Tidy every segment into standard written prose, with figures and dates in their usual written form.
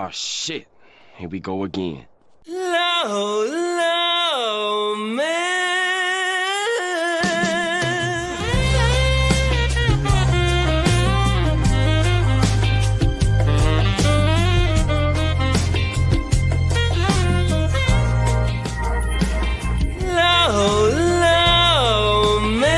Oh shit. Here we go again. Low, low, man. Low, low, man.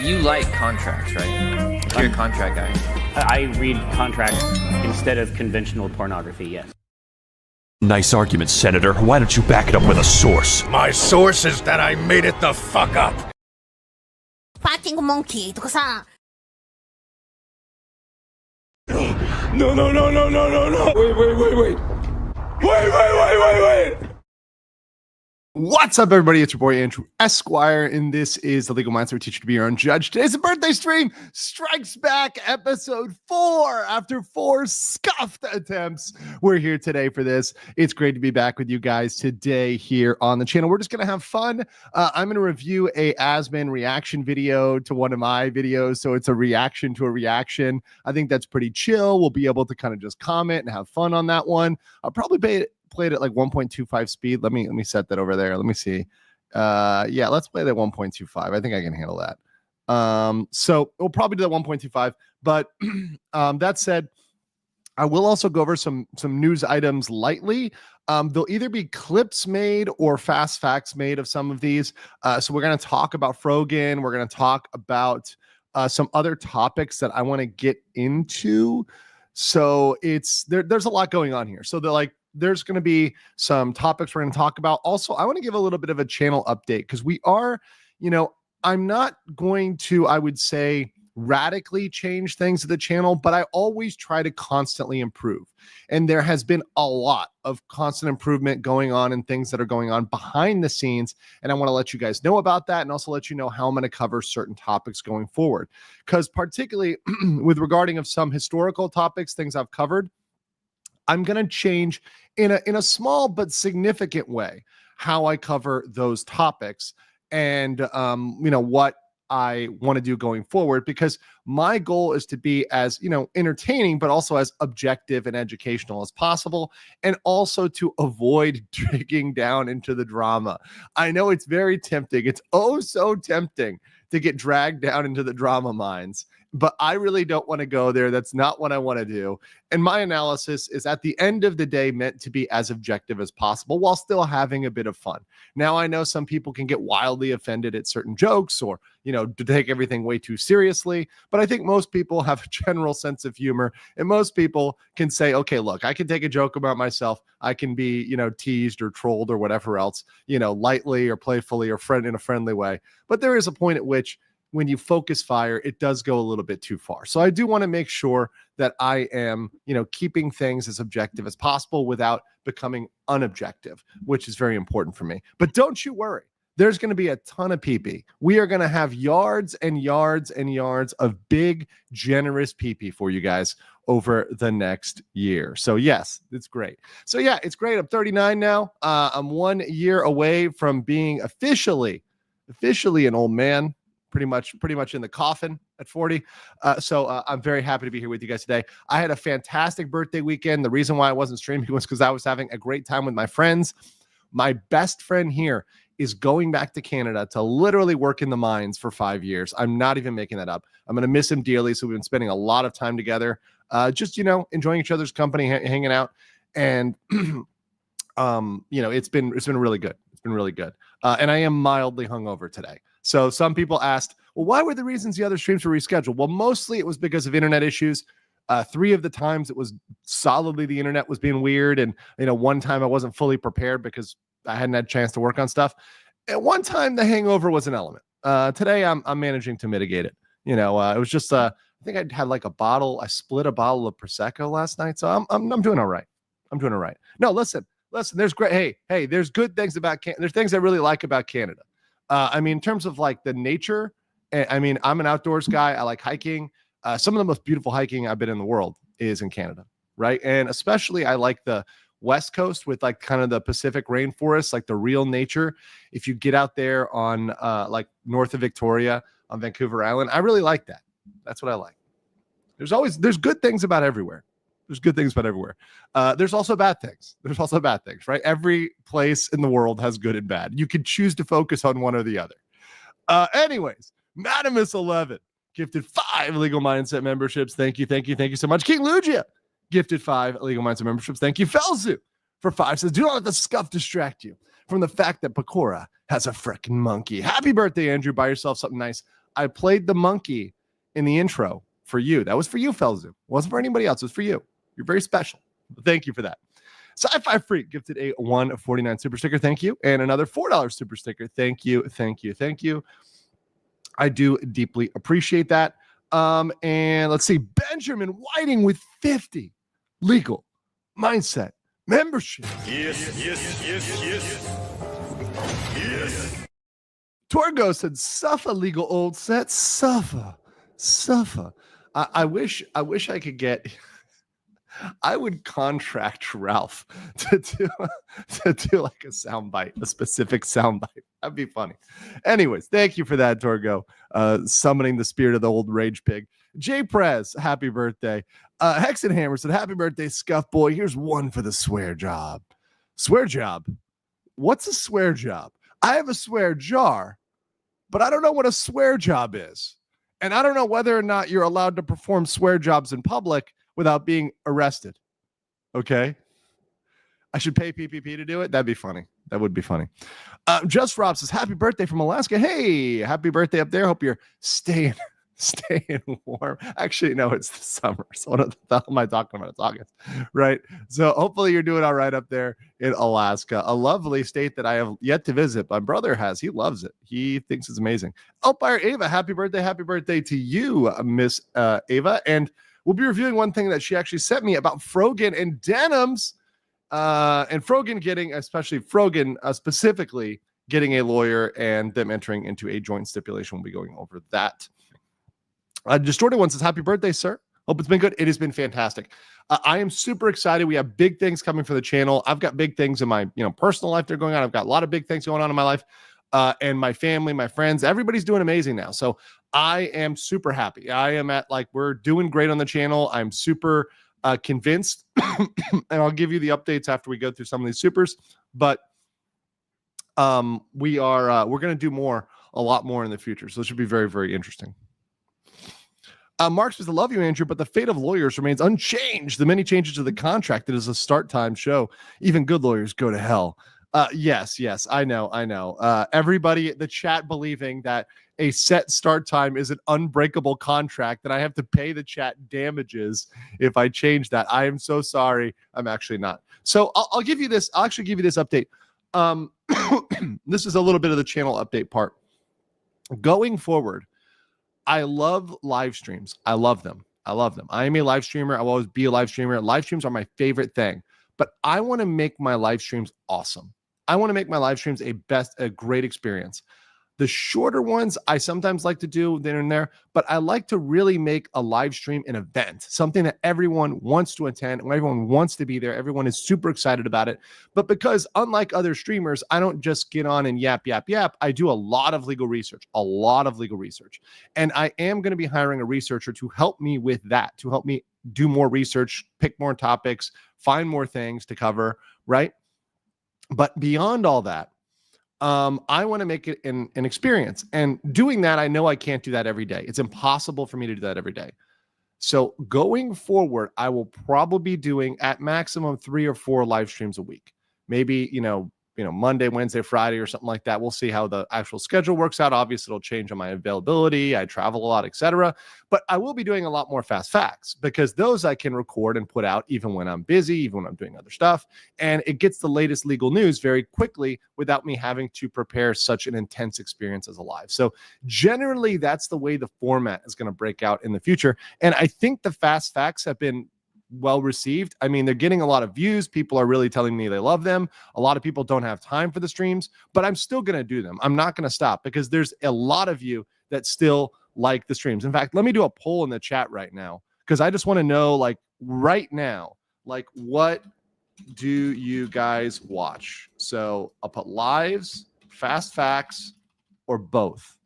You like contracts, right? You're a contract guy. I read contracts instead of conventional pornography, yes. Nice argument, Senator. Why don't you back it up with a source? My source is that I made it the fuck up. Fighting monkey とかさ。 No, no, no, no, no, no, no. Wait. What's up, everybody? It's your boy Andrew Esquire, and this is the Legal Mindset we teach you to be your own judge. Today's a birthday stream. Strikes Back, episode 4. After 4 scuffed attempts, we're here today for this. It's great to be back with you guys today here on the channel. We're just gonna have fun. I'm gonna review a Asman reaction video to one of my videos, so it's a reaction to a reaction. I think that's pretty chill. We'll be able to kind of just comment and have fun on that one. I'll probably played at like 1.25 speed. Let me set that over there. Let me see. Yeah, let's play that 1.25. I think I can handle that. So we'll probably do that 1.25. But that said, I will also go over some news items lightly. There'll either be clips made or fast facts made of some of these. So we're going to talk about Frogan. We're going to talk about some other topics that I want to get into. So there's a lot going on here. So there's going to be some topics we're going to talk about. Also, I want to give a little bit of a channel update because we are, I'm not going to, I would say, radically change things to the channel, but I always try to constantly improve. And there has been a lot of constant improvement going on and things that are going on behind the scenes. And I want to let you guys know about that and also let you know how I'm going to cover certain topics going forward. Because particularly with regarding of some historical topics, things I've covered, I'm going to change in a small but significant way how I cover those topics and what I want to do going forward, because my goal is to be as entertaining but also as objective and educational as possible, and also to avoid digging down into the drama. I know it's very tempting. It's oh so tempting to get dragged down into the drama mines, but I really don't want to go there. That's not what I want to do. And my analysis is at the end of the day meant to be as objective as possible while still having a bit of fun. Now, I know some people can get wildly offended at certain jokes or, to take everything way too seriously, but I think most people have a general sense of humor, and most people can say, okay, look, I can take a joke about myself. I can be, teased or trolled or whatever else, lightly or playfully or in a friendly way. But there is a point at which when you focus fire, it does go a little bit too far. So I do want to make sure that I am, keeping things as objective as possible without becoming unobjective, which is very important for me. But don't you worry. There's going to be a ton of PP. We are going to have yards and yards and yards of big, generous PP for you guys over the next year. So yes, it's great. So yeah, it's great. I'm 39 now. I'm 1 year away from being officially an old man. Pretty much in the coffin at 40. So I'm very happy to be here with you guys today. I had a fantastic birthday weekend. The reason why I wasn't streaming was because I was having a great time with my friends. My best friend here is going back to Canada to literally work in the mines for 5 years. I'm not even making that up. I'm going to miss him dearly. So we've been spending a lot of time together, just, enjoying each other's company, hanging out. And, it's been really good. It's been really good. And I am mildly hungover today. So some people asked, well, why were the reasons the other streams were rescheduled? Well, mostly it was because of internet issues. 3 of the times it was solidly the internet was being weird. And, one time I wasn't fully prepared because I hadn't had a chance to work on stuff. At one time, the hangover was an element. Today, I'm managing to mitigate it. It was just, I think I had like I split a bottle of Prosecco last night. So I'm doing all right. I'm doing all right. No, listen, there's great. Hey, there's good things about Canada. There's things I really like about Canada. In terms of like the nature, I'm an outdoors guy. I like hiking. Some of the most beautiful hiking I've been in the world is in Canada, right? And especially I like the West Coast with like kind of the Pacific rainforest, like the real nature. If you get out there on like north of Victoria on Vancouver Island, I really like that. That's what I like. There's good things about everywhere. There's good things about everywhere. There's also bad things. There's also bad things, right? Every place in the world has good and bad. You can choose to focus on one or the other. Anyways, Madamus11 gifted 5 Legal Mindset memberships. Thank you so much. King Lugia gifted 5 Legal Mindset memberships. Thank you. Felzu for 5 says, do not let the scuff distract you from the fact that Pecora has a freaking monkey. Happy birthday, Andrew. Buy yourself something nice. I played the monkey in the intro for you. That was for you, Felzu. It wasn't for anybody else. It was for you. You're very special. Thank you for that. Sci-Fi Freak gifted a $1.49 super sticker. Thank you. And another $4 super sticker. Thank you. I do deeply appreciate that. And let's see. Benjamin Whiting with 50 Legal Mindset membership. Yes. Torgo said, suffer legal old set. Suffer. I wish I could get... I would contract Ralph to do like a soundbite, a specific soundbite. That'd be funny. Anyways, thank you for that, Torgo. Summoning the spirit of the old rage pig. Jay Prez, happy birthday. Hexenhammer said, happy birthday, Scuff Boy. Here's one for the swear job. Swear job? What's a swear job? I have a swear jar, but I don't know what a swear job is. And I don't know whether or not you're allowed to perform swear jobs in public without being arrested. Okay. I should pay PPP to do it. That'd be funny. That would be funny. Just Rob says, happy birthday from Alaska. Hey, happy birthday up there. Hope you're staying warm. Actually, no, it's the summer. So what the hell am I talking about? It's August, right? So hopefully you're doing all right up there in Alaska, a lovely state that I have yet to visit. My brother has. He loves it. He thinks it's amazing. Umpire Ava, happy birthday to you, Miss Ava. And we'll be reviewing one thing that she actually sent me about Frogan and denims, and Frogan getting, especially Frogan specifically getting a lawyer and them entering into a joint stipulation. We'll be going over that. Distorted One says, happy birthday, sir. Hope it's been good. It has been fantastic. I am super excited. We have big things coming for the channel. I've got big things in my personal life that are going on. I've got a lot of big things going on in my life. And my family, my friends, everybody's doing amazing now. So I am super happy. I am we're doing great on the channel. I'm super convinced, and I'll give you the updates after we go through some of these supers. But we're going to do a lot more in the future. So it should be very, very interesting. Mark says, I love you, Andrew, but the fate of lawyers remains unchanged. The many changes to the contract that is a start time show. Even good lawyers go to hell. Yes, I know. Everybody, the chat believing that a set start time is an unbreakable contract, that I have to pay the chat damages if I change that. I am so sorry. I'm actually not. So I'll give you this. I'll actually give you this update. This is a little bit of the channel update part. Going forward, I love live streams. I love them. I am a live streamer. I will always be a live streamer. Live streams are my favorite thing, but I want to make my live streams awesome. I want to make my live streams a great experience. The shorter ones, I sometimes like to do then and there, but I like to really make a live stream an event, something that everyone wants to attend, and everyone wants to be there. Everyone is super excited about it. But because unlike other streamers, I don't just get on and yap. I do a lot of legal research. And I am going to be hiring a researcher to help me with that, to help me do more research, pick more topics, find more things to cover, right? But beyond all that, I want to make it an experience. And doing that, I know I can't do that every day. It's impossible for me to do that every day. So going forward, I will probably be doing at maximum 3 or 4 live streams a week. Maybe, Monday, Wednesday, Friday, or something like that. We'll see how the actual schedule works out. Obviously, it'll change on my availability. I travel a lot, etc. But I will be doing a lot more fast facts, because those I can record and put out even when I'm busy, even when I'm doing other stuff. And it gets the latest legal news very quickly without me having to prepare such an intense experience as a live. So generally, that's the way the format is going to break out in the future. And I think the fast facts have been well received. I mean, they're getting a lot of views. People are really telling me they love them. A lot of people don't have time for the streams, but I'm still going to do them. I'm not going to stop, because there's a lot of you that still like the streams. In fact, let me do a poll in the chat right now, because I just want to know, right now, what do you guys watch? So I'll put lives, fast facts, or both.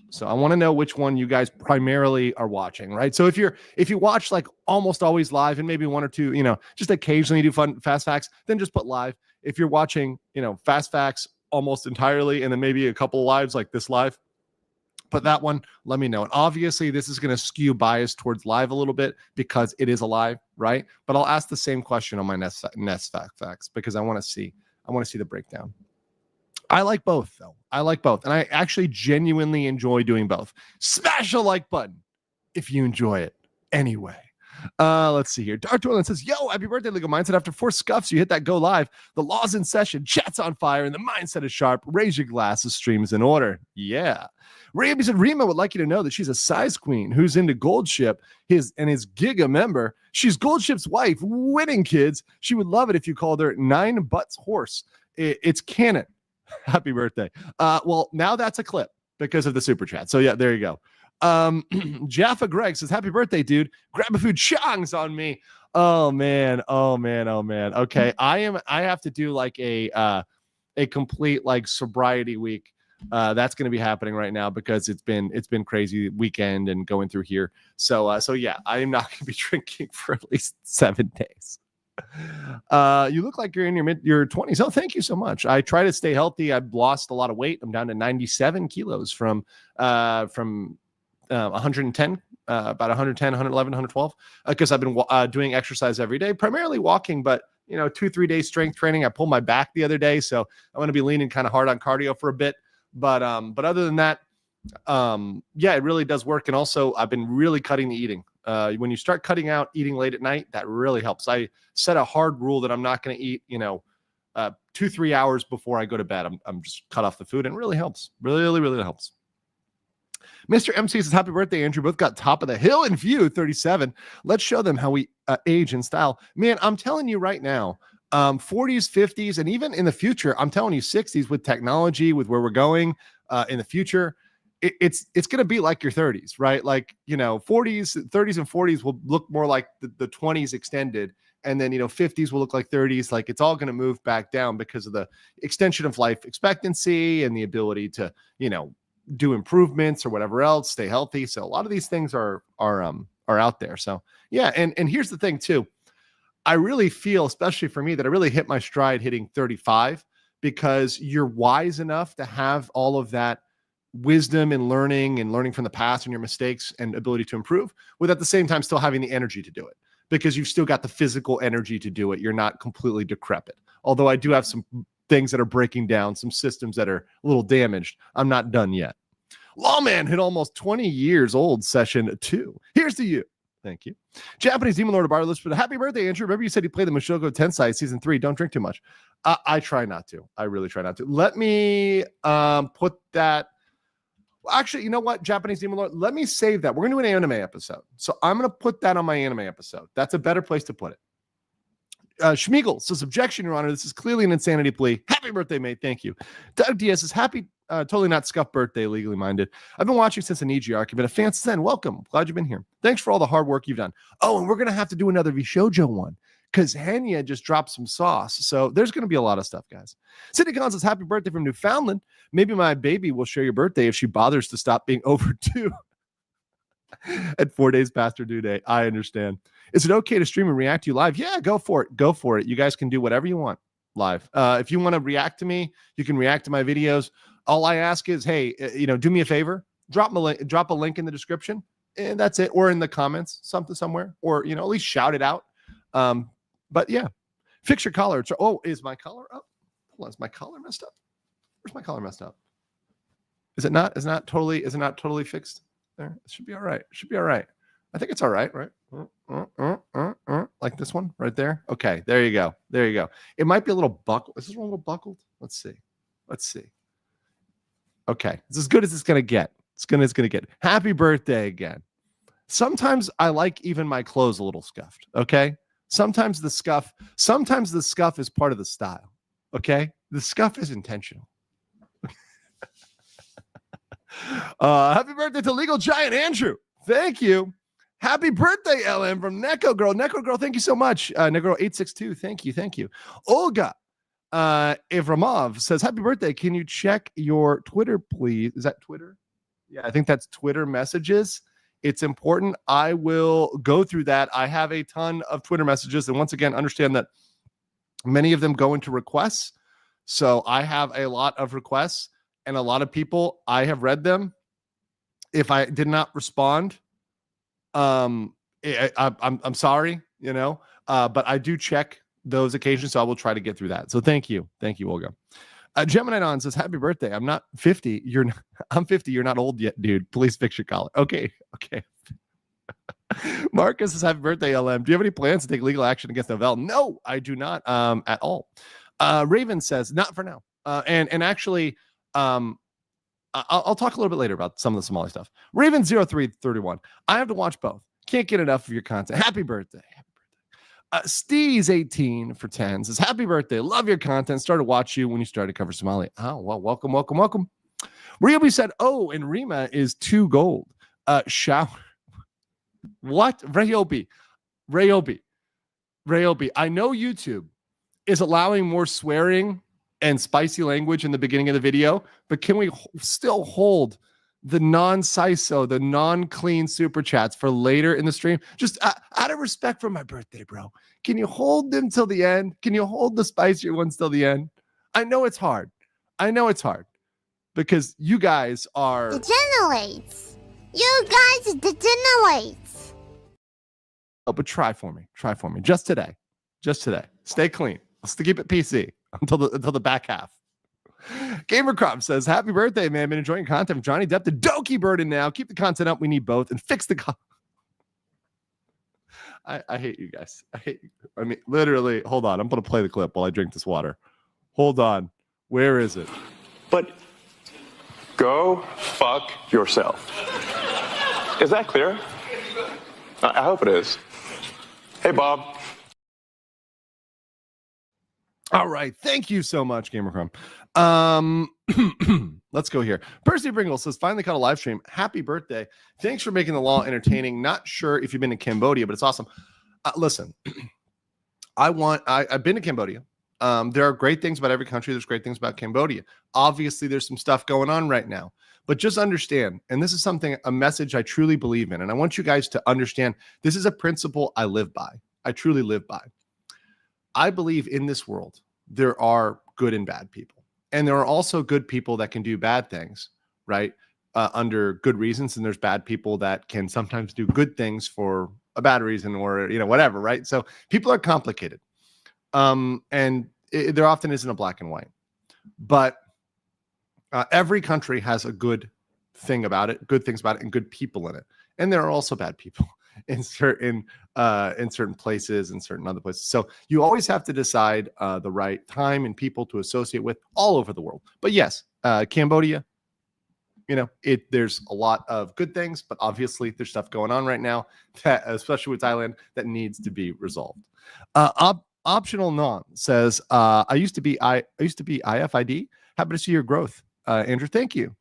So I want to know which one you guys primarily are watching, right? So if you watch like almost always live and maybe one or two, just occasionally do fun fast facts, then just put live. If you're watching, fast facts almost entirely and then maybe a couple lives like this live, put that one, let me know. And obviously this is going to skew bias towards live a little bit because it is a live, right? But I'll ask the same question on my Nest facts because I want to see the breakdown. I like both, though. I like both. And I actually genuinely enjoy doing both. Smash a like button if you enjoy it anyway. Let's see here. Dark Toilet says, yo, happy birthday, Legal Mindset. After 4 scuffs, you hit that go live. The law's in session. Chat's on fire. And the mindset is sharp. Raise your glasses. Stream's in order. Yeah. Raby said, Rima would like you to know that she's a size queen who's into Goldship, his Giga member. She's Goldship's wife. Winning, kids. She would love it if you called her 9 Butts Horse. It's canon. Happy birthday. Well, now that's a clip because of the super chat. So yeah, there you go. Jaffa Greg says, happy birthday, dude. Grab a food chongs on me. Oh man. Okay. I have to do like a complete like sobriety week. That's going to be happening right now because it's been crazy weekend and going through here. So yeah, I am not going to be drinking for at least 7 days. You look like you're in your 20s. Oh, thank you so much. I try to stay healthy. I've lost a lot of weight. I'm down to 97 kilos from 110, about 110, 111, 112, because I've been doing exercise every day, primarily walking, but 2-3 days strength training. I pulled my back the other day, so I'm going to be leaning kind of hard on cardio for a bit. But other than that, yeah, it really does work. And also I've been really cutting the eating. When you start cutting out eating late at night, that really helps. I set a hard rule that I'm not going to eat, 2-3 hours before I go to bed. I'm just cut off the food, and it really helps. Really helps. Mr. MC says, happy birthday, Andrew. Both got top of the hill in view, 37. Let's show them how we age in style. Man, I'm telling you right now, 40s, 50s, and even in the future, I'm telling you 60s with technology, with where we're going in the future, it's going to be like your 30s, right? Like, 30s and 40s will look more like the 20s extended. And then, 50s will look like 30s. Like it's all going to move back down because of the extension of life expectancy and the ability to, do improvements or whatever else, stay healthy. So a lot of these things are out there. So yeah. And here's the thing too. I really feel, especially for me, that I really hit my stride hitting 35 because you're wise enough to have all of that wisdom and learning from the past and your mistakes and ability to improve, with at the same time still having the energy to do it because you've still got the physical energy to do it. You're not completely decrepit. Although I do have some things that are breaking down, some systems that are a little damaged. I'm not done yet. Lawman hit almost 20 years old, session 2. Here's to you. Thank you. Japanese Demon Lord of Bar List, happy birthday, Andrew. Remember you said you played the Mushoku Tensei season 3. Don't drink too much. I try not to. I really try not to. Let me put that. Actually, you know what, Japanese Demon Lord? Let me save that. We're going to do an anime episode. So I'm going to put that on my anime episode. That's a better place to put it. Schmiegel says, objection, Your Honor. This is clearly an insanity plea. Happy birthday, mate. Thank you. Doug Diaz says, happy, totally not scuff birthday, legally minded. I've been watching since the Niji arc. You've been a fan since then. Welcome. Glad you've been here. Thanks for all the hard work you've done. Oh, and we're going to have to do another Vishojo one because Henya just dropped some sauce. So there's going to be a lot of stuff, guys. Cindy Collins says, happy birthday from Newfoundland. Maybe my baby will share your birthday if she bothers to stop being overdue at 4 days past her due date. I understand. Is it okay to stream and react to you live? Yeah, go for it. Go for it. You guys can do whatever you want live. If you want to react to me, you can react to my videos. All I ask is, hey, do me a favor. Drop a link in the description, and that's it. Or in the comments, somewhere. Or, at least shout it out. But yeah, fix your collar. Oh, is my collar up? Hold on, is my collar messed up? Where's my collar messed up? Is it not totally fixed? There, it should be all right. I think it's all right, right? Like this one right there. Okay, there you go. It might be a little buckled. Is this one a little buckled? Let's see. Okay, it's as good as it's gonna get. It's gonna get. Happy birthday again. Sometimes I like even my clothes a little scuffed. Okay. Sometimes the scuff is part of the style. Okay, the scuff is intentional. Happy birthday to Legal Giant Andrew. Thank you. Happy birthday, LM from Neko Girl. Neko Girl, thank you so much. Neko Girl 862, thank you. Olga Evramov says, happy birthday. Can you check your Twitter, please? Is that Twitter? Yeah, I think that's Twitter messages. It's important. I will go through that. I have a ton of Twitter messages. And once again, understand that many of them go into requests. So I have a lot of requests and a lot of people, I have read them. If I did not respond, I'm sorry, but I do check those occasions. So I will try to get through that. So thank you. Thank you, Olga. Gemini Don says, happy birthday. I'm not 50. I'm 50. You're not old yet, dude. Please fix your collar. Okay. Marcus says, happy birthday, LM. Do you have any plans to take legal action against Novell? No, I do not at all. Raven says, not for now. And actually, I'll talk a little bit later about some of the Somali stuff. Raven 0331. I have to watch both. Can't get enough of your content. Happy birthday. Steez 18 for 10 says, happy birthday. Love your content. Started to watch you when you started to cover Somali. Oh, well, welcome. Ryobi said, oh, and Rima is 2 gold. Shower. What? Ryobi. I know YouTube is allowing more swearing and spicy language in the beginning of the video, but can we still hold the non-CISO, the non-clean super chats for later in the stream? Just out of respect for my birthday, bro. Can you hold them till the end? Can you hold the spicier ones till the end? I know it's hard because you guys are Degenerates. You guys degenerates. Oh, but try for me. Just today. Stay clean. Let's keep it PC until the back half. Gamercrop says, happy birthday, man. Been enjoying content from Johnny Depp to Doki Burden now. Keep the content up. We need both. And fix the I hate you guys. I mean, literally, hold on. I'm going to play the clip while I drink this water. Hold on. Where is it? But go fuck yourself. Is that clear? I hope it is. Hey, Bob. All right. Thank you so much, Gamercrum. Let's go here. Percy Bringle says, finally caught a live stream. Happy birthday. Thanks for making the law entertaining. Not sure if you've been to Cambodia, but it's awesome. Listen, I've been to Cambodia. There are great things about every country. There's great things about Cambodia. Obviously, there's some stuff going on right now. But just understand, and this is a message I truly believe in, and I want you guys to understand, this is a principle I live by. I truly live by. I believe in this world, there are good and bad people. And there are also good people that can do bad things, right? Under good reasons. And there's bad people that can sometimes do good things for a bad reason or, whatever, right? So people are complicated. There often isn't a black and white. But every country has a good thing about it, good things about it, and good people in it. And there are also bad people in certain places and certain other places. So you always have to decide the right time and people to associate with all over the world. But yes, Cambodia, there's a lot of good things, but obviously there's stuff going on right now that, especially with Thailand, that needs to be resolved. Optional non says, I used to be IFID. Happy to see your growth, Andrew. Thank you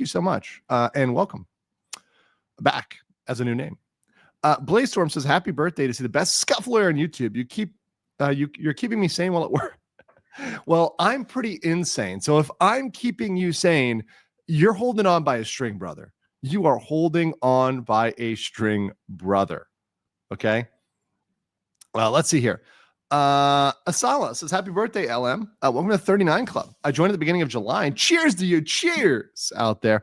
so much, and welcome back as a new name. Blaze Storm says, happy birthday to see the best scuffler on YouTube. You're keeping me sane while at work. Well, I'm pretty insane. So if I'm keeping you sane, you're holding on by a string, brother. You are holding on by a string, brother. Okay. Well, let's see here. Asala says, happy birthday, LM. Welcome to the 39 Club. I joined at the beginning of July. And cheers to you. Cheers out there.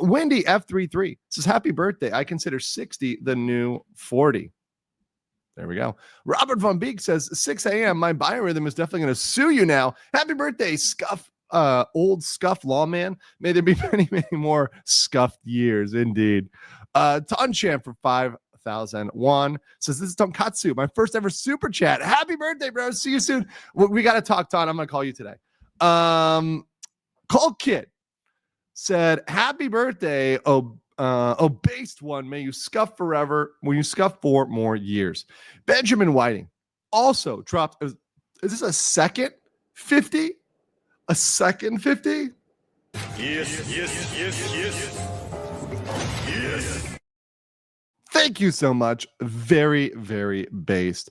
Wendy F33 says, happy birthday. I consider 60 the new 40. There we go. Robert Von Beek says, 6 a.m. My biorhythm is definitely going to sue you now. Happy birthday, old scuffed lawman. May there be many, many more scuffed years. Indeed. Tonchamp for 5,001 says, this is Tonkatsu, my first ever super chat. Happy birthday, bro. See you soon. We got to talk, Ton. I'm going to call you today. Call Kid said, happy birthday, based one. May you scuff forever. When you scuff 4 more years. Benjamin Whiting also dropped. Is this a second 50? A second 50? Yes. Thank you so much. Very, very based.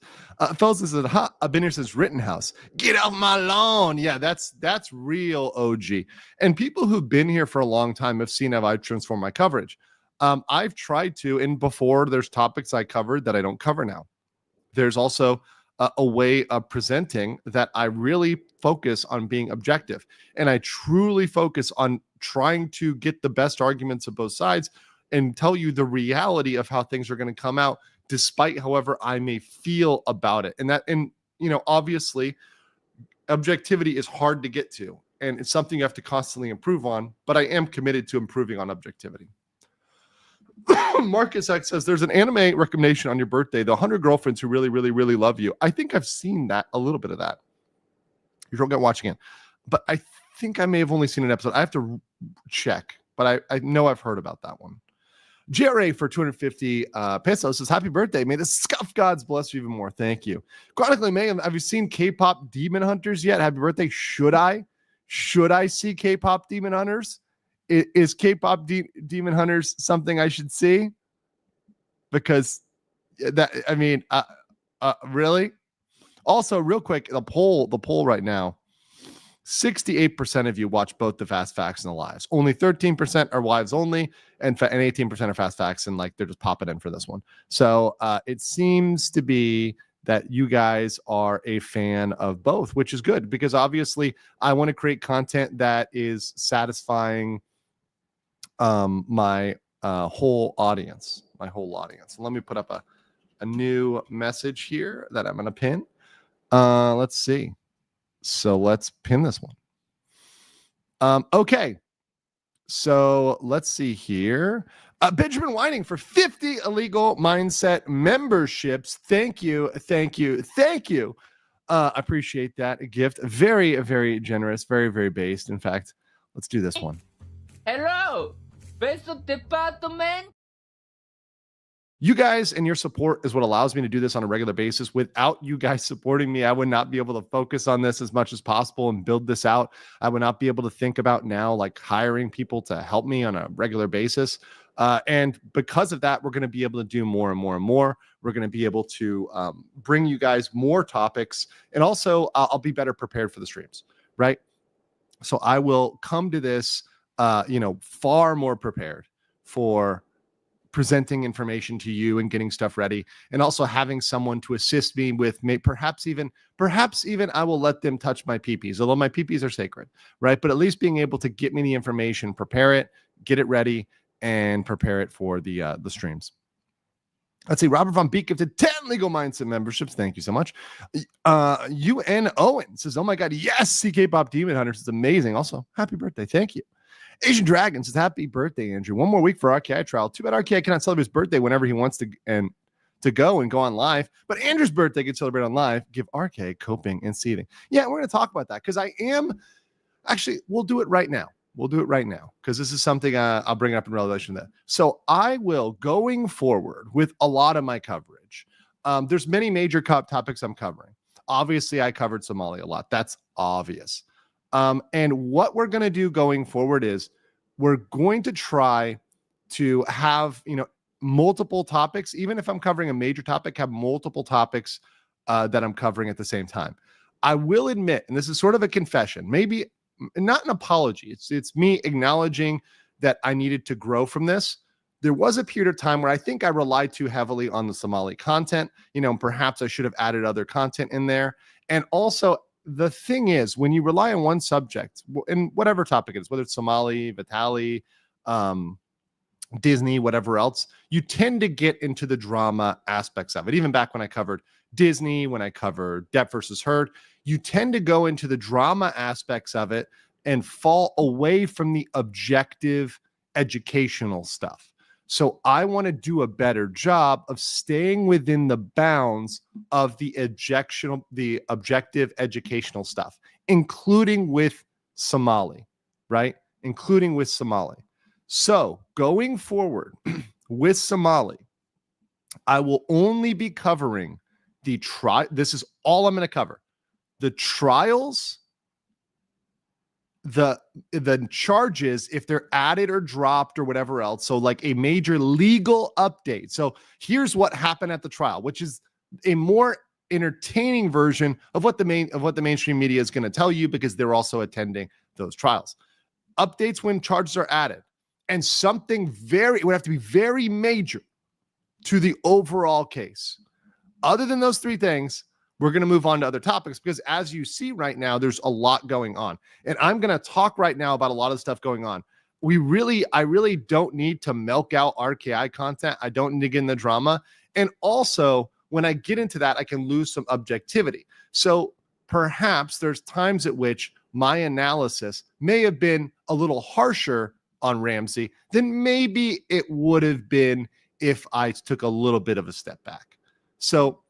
Fellas, this is Abinner says Rittenhouse. Get off my lawn. Yeah, that's real OG. And people who've been here for a long time have seen how I transform my coverage. I've tried to, and before there's topics I covered that I don't cover now. There's also a way of presenting that I really focus on being objective. And I truly focus on trying to get the best arguments of both sides and tell you the reality of how things are going to come out, despite however I may feel about it. And obviously objectivity is hard to get to, and it's something you have to constantly improve on, but I am committed to improving on objectivity. Marcus X says there's an anime recommendation on your birthday, The 100 Girlfriends Who Really, Really, Really Love You. I think I've seen that, a little bit of that. You don't get watching it, but I think I may have only seen an episode. I have to check, but I know I've heard about that one. JRA for 250 pesos says, happy birthday. May the scuff gods bless you even more. Thank you. Chronically May, have you seen K-pop Demon Hunters yet? Happy birthday. Should I see K-pop Demon Hunters? Is K-pop Demon Hunters something I should see? Because really? Also, real quick, the poll right now, 68% of you watch both the Fast Facts and the Lives. Only 13% are Wives only, and 18% are Fast Facts, and they're just popping in for this one. So it seems to be that you guys are a fan of both, which is good, because obviously I want to create content that is satisfying my whole audience. Let me put up a new message here that I'm going to pin. Let's see. So let's pin this one. Okay. So let's see here. Benjamin Whining for 50 illegal mindset memberships. Thank you. Appreciate that gift. Very, very generous. Very, very based. In fact, let's do this one. Hello. Beso de pato, man. You guys and your support is what allows me to do this on a regular basis. Without you guys supporting me, I would not be able to focus on this as much as possible and build this out. I would not be able to think about now hiring people to help me on a regular basis. And because of that, we're going to be able to do more and more and more. We're going to be able to bring you guys more topics. And also, I'll be better prepared for the streams, right? So I will come to this, far more prepared for presenting information to you and getting stuff ready, and also having someone to assist me with perhaps even I will let them touch my peepees, although my peepees are sacred, right? But at least being able to get me the information, prepare it, get it ready, and prepare it for the streams. Let's see. Robert Von Beek gifted 10 legal mindset memberships. Thank you so much. UN Owen says, oh my God, yes, CK Pop Demon Hunters is amazing. Also, happy birthday. Thank you. Asian Dragon says, happy birthday, Andrew. One more week for RKI trial. Too bad RKI cannot celebrate his birthday whenever he wants to go on live. But Andrew's birthday gets celebrated on live. Give RK coping and seating. Yeah, we're going to talk about that, because we'll do it right now. Because this is something I'll bring up in relation to that. So I will, going forward with a lot of my coverage, there's many major topics I'm covering. Obviously, I covered Somali a lot. That's obvious. And what we're going to do going forward is we're going to try to have, multiple topics. Even if I'm covering a major topic, have multiple topics that I'm covering at the same time. I will admit, and this is sort of a confession, maybe not an apology. It's me acknowledging that I needed to grow from this. There was a period of time where I think I relied too heavily on the Somali content, perhaps I should have added other content in there. And also, the thing is, when you rely on one subject, in whatever topic it is, whether it's Somali, Vitali, Disney, whatever else, you tend to get into the drama aspects of it. Even back when I covered Disney, when I covered Depp versus Heard, you tend to go into the drama aspects of it and fall away from the objective educational stuff. So I want to do a better job of staying within the bounds of the objective educational stuff, including with Somali, right? Including with Somali. So going forward with Somali, I will only be covering this is all I'm going to cover. The trials, the charges, if they're added or dropped or whatever else. So like a major legal update. So here's what happened at the trial, which is a more entertaining version of what the mainstream media is going to tell you, because they're also attending those trials. Updates when charges are added, and something it would have to be very major to the overall case. Other than those three things, we're going to move on to other topics, because as you see right now, there's a lot going on. And I'm going to talk right now about a lot of stuff going on. I really don't need to milk out RKI content. I don't need to get in the drama. And also, when I get into that, I can lose some objectivity. So perhaps there's times at which my analysis may have been a little harsher on Ramsey than maybe it would have been if I took a little bit of a step back. So,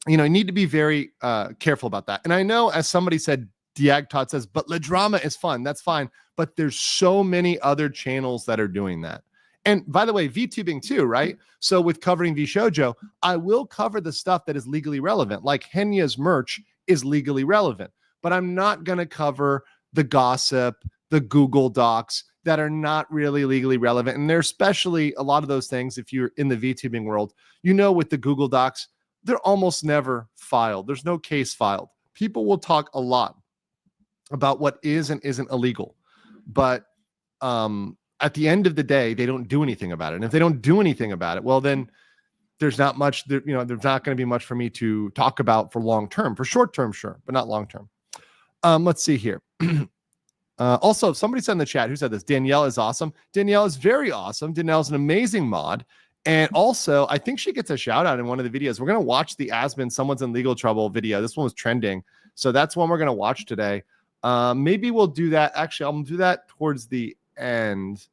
you need to be very careful about that. And I know, as somebody said, Diagtot says, but the drama is fun. That's fine. But there's so many other channels that are doing that. And by the way, VTubing too, right? So with covering VShojo, I will cover the stuff that is legally relevant, like Henya's merch is legally relevant. But I'm not going to cover the gossip, the Google Docs that are not really legally relevant. And they're especially a lot of those things, if you're in the VTubing world, with the Google Docs, they're almost never filed. There's no case filed. People will talk a lot about what is and isn't illegal. But at the end of the day, they don't do anything about it. And if they don't do anything about it, well, then there's not much, there's not going to be much for me to talk about for long term. For short term, sure, but not long term. Let's see here. Also, somebody said in the chat, who said this? Danielle is awesome. Danielle is very awesome. Danielle's an amazing mod. And also, I think she gets a shout out in one of the videos. We're going to watch the Asmon Someone's in Legal Trouble video. This one was trending. So that's one we're going to watch today. Maybe we'll do that. Actually, I'm going to do that towards the end.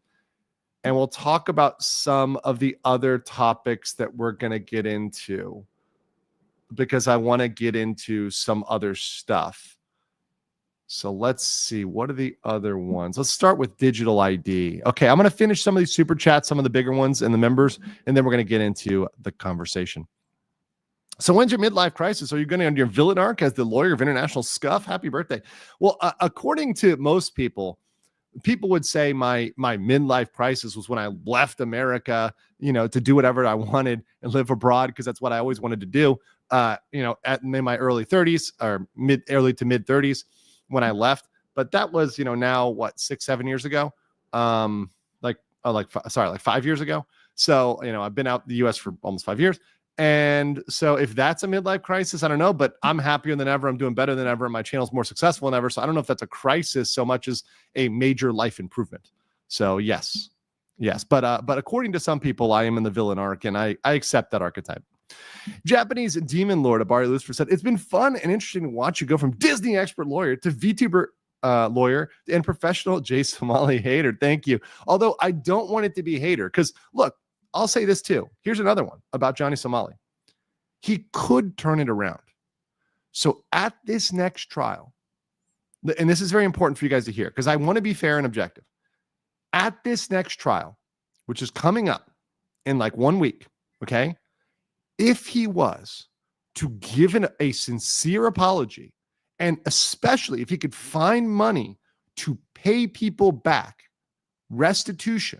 And we'll talk about some of the other topics that we're going to get into, because I want to get into some other stuff. So let's see. What are the other ones? Let's start with digital ID. Okay, I'm going to finish some of these super chats, some of the bigger ones and the members, and then we're going to get into the conversation. So when's your midlife crisis? Are you going to end your villain arc as the lawyer of international scuff? Happy birthday. Well, according to most people would say my midlife crisis was when I left America, to do whatever I wanted and live abroad, because that's what I always wanted to do, in my early 30s or early to mid 30s. When I left, but that was, now what, 6-7 years ago, 5 years ago. So, I've been out the US for almost 5 years. And so if that's a midlife crisis, I don't know, but I'm happier than ever. I'm doing better than ever. My channel's more successful than ever. So I don't know if that's a crisis so much as a major life improvement. So yes. But according to some people, I am in the villain arc, and I accept that archetype. Japanese demon lord Abari Lucifer said, it's been fun and interesting to watch you go from Disney expert lawyer to VTuber lawyer and professional J Somali hater. Thank you. Although I don't want it to be hater, because look, I'll say this too. Here's another one about Johnny Somali. He could turn it around. So at this next trial, and this is very important for you guys to hear, because I want to be fair and objective. At this next trial, which is coming up in like 1 week, okay? If he was to give a sincere apology, and especially if he could find money to pay people back, restitution,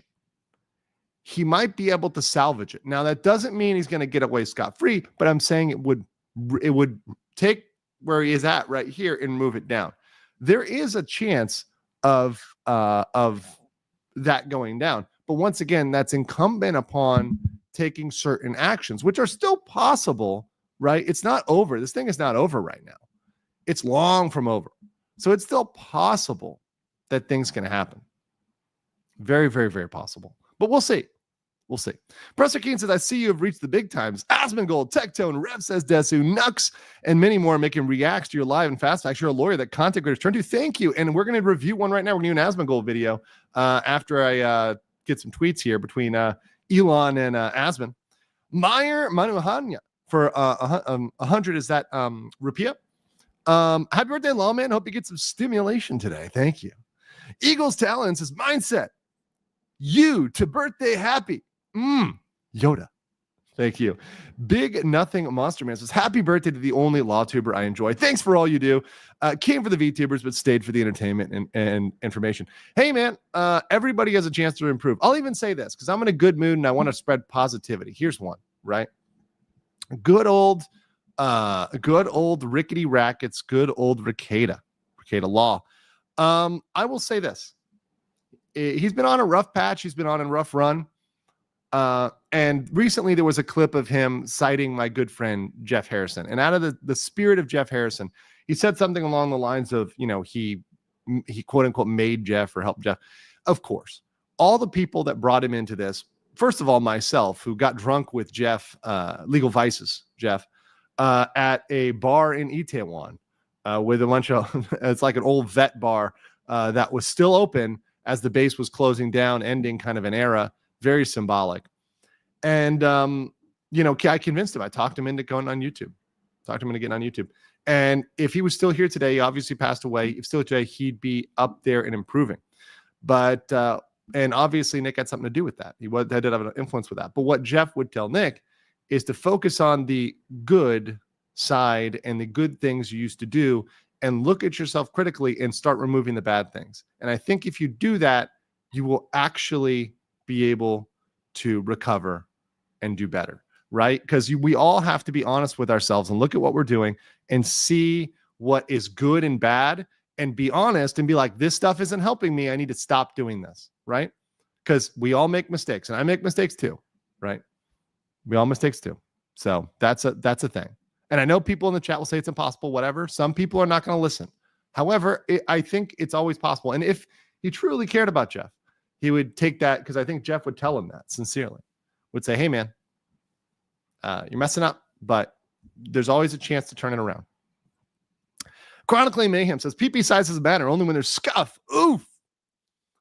he might be able to salvage it. Now, that doesn't mean he's going to get away scot-free, but I'm saying it would take where he is at right here and move it down. There is a chance of that going down. But once again, that's incumbent upon taking certain actions, which are still possible, right? It's not over. This thing is not over right now. It's long from over. So it's still possible that things can happen. Very, very, very possible. But we'll see. We'll see. Professor Keen says, I see you have reached the big times. Asmongold, Tectone, Rev says Desu, Nux, and many more making reacts to your live and fast facts. You're a lawyer that content creators turn to. Thank you. And we're going to review one right now. We're going to do an Asmongold video after I get some tweets here between Elon and Asmon. Meyer Manuhanya for 100. Is that Rupiah? Happy birthday, Lawman. Hope you get some stimulation today. Thank you. Eagles Talents is mindset. You to birthday happy. Yoda. Thank you. Big Nothing Monster Man says, happy birthday to the only law tuber I enjoy. Thanks for all you do. Came for the VTubers, but stayed for the entertainment and information. Hey, man, everybody has a chance to improve. I'll even say this because I'm in a good mood and I want to spread positivity. Here's one, right? Good old Rickety Rackets, good old Ricada Law. I will say this. He's been on a rough patch. He's been on a rough run. And recently there was a clip of him citing my good friend Jeff Harrison, and out of the spirit of Jeff Harrison, he said something along the lines of, he quote unquote made Jeff or helped Jeff. Of course, all the people that brought him into this, first of all, myself, who got drunk with Jeff, Legal Vices, Jeff, at a bar in Itaewon, with a bunch of, it's like an old vet bar, that was still open as the base was closing down, ending kind of an era. Very symbolic. And, I convinced him. I talked him into going on YouTube. Talked him into getting on YouTube. And if he was still here today, he obviously passed away. If still today, he'd be up there and improving. But, and obviously Nick had something to do with that. He did have an influence with that. But what Jeff would tell Nick is to focus on the good side and the good things you used to do and look at yourself critically and start removing the bad things. And I think if you do that, you will actually be able to recover and do better, right? Because we all have to be honest with ourselves and look at what we're doing and see what is good and bad and be honest and be like, this stuff isn't helping me. I need to stop doing this, right? Because we all make mistakes, and I make mistakes too, right? We all mistakes too. So that's a thing. And I know people in the chat will say it's impossible, whatever. Some people are not going to listen. However, I think it's always possible. And if he truly cared about Jeff, he would take that, because I think Jeff would tell him that sincerely. Would say, hey, man, you're messing up, but there's always a chance to turn it around. Chronicling Mayhem says, PP size is a banner only when there's scuff. Oof.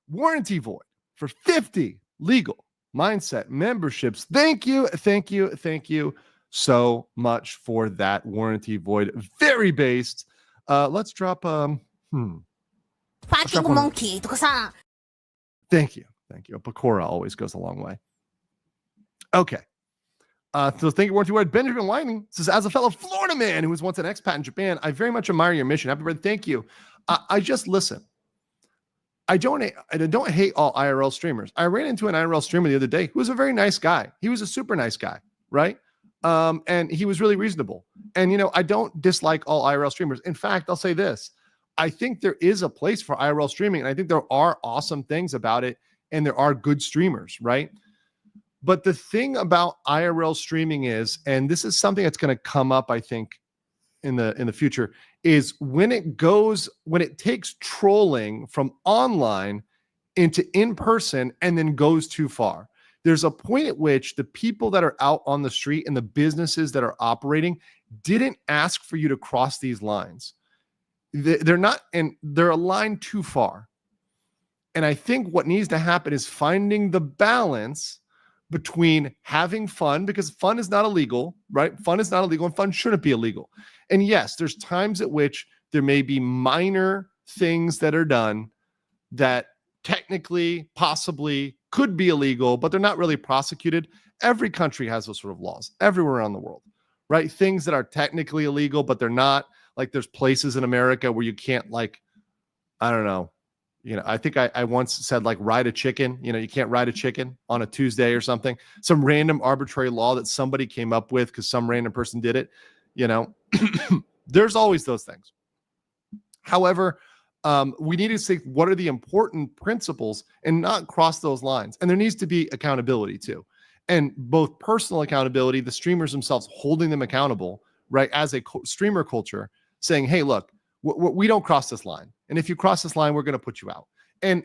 Warranty void for 50 legal mindset memberships. Thank you so much for that warranty void. Very based. Let's drop Fucking monkey. Thank you. Pecora always goes a long way. Okay. So thank you, Warranty Word. Benjamin Whining says, as a fellow Florida man who was once an expat in Japan, I very much admire your mission. Happy birthday. Thank you. I just listen. I don't hate all IRL streamers. I ran into an IRL streamer the other day who was a very nice guy. He was a super nice guy, right? And he was really reasonable. And, I don't dislike all IRL streamers. In fact, I'll say this. I think there is a place for IRL streaming, and I think there are awesome things about it, and there are good streamers, right? But the thing about IRL streaming is, and this is something that's going to come up, I think, in the future, is when it takes trolling from online into in-person and then goes too far. There's a point at which the people that are out on the street and the businesses that are operating didn't ask for you to cross these lines. They're not, and they're aligned too far. And I think what needs to happen is finding the balance between having fun, because fun is not illegal, right? Fun is not illegal, and fun shouldn't be illegal. And yes, there's times at which there may be minor things that are done that technically, possibly could be illegal, but they're not really prosecuted. Every country has those sort of laws everywhere around the world, right? Things that are technically illegal, but they're not. Like there's places in America where you can't, like, I don't know. I think I once said, like, ride a chicken. You can't ride a chicken on a Tuesday or something. Some random arbitrary law that somebody came up with because some random person did it. There's always those things. However, we need to say what are the important principles and not cross those lines. And there needs to be accountability too. And both personal accountability, the streamers themselves holding them accountable, right? As a streamer culture saying, hey, look, we don't cross this line. And if you cross this line, we're going to put you out. And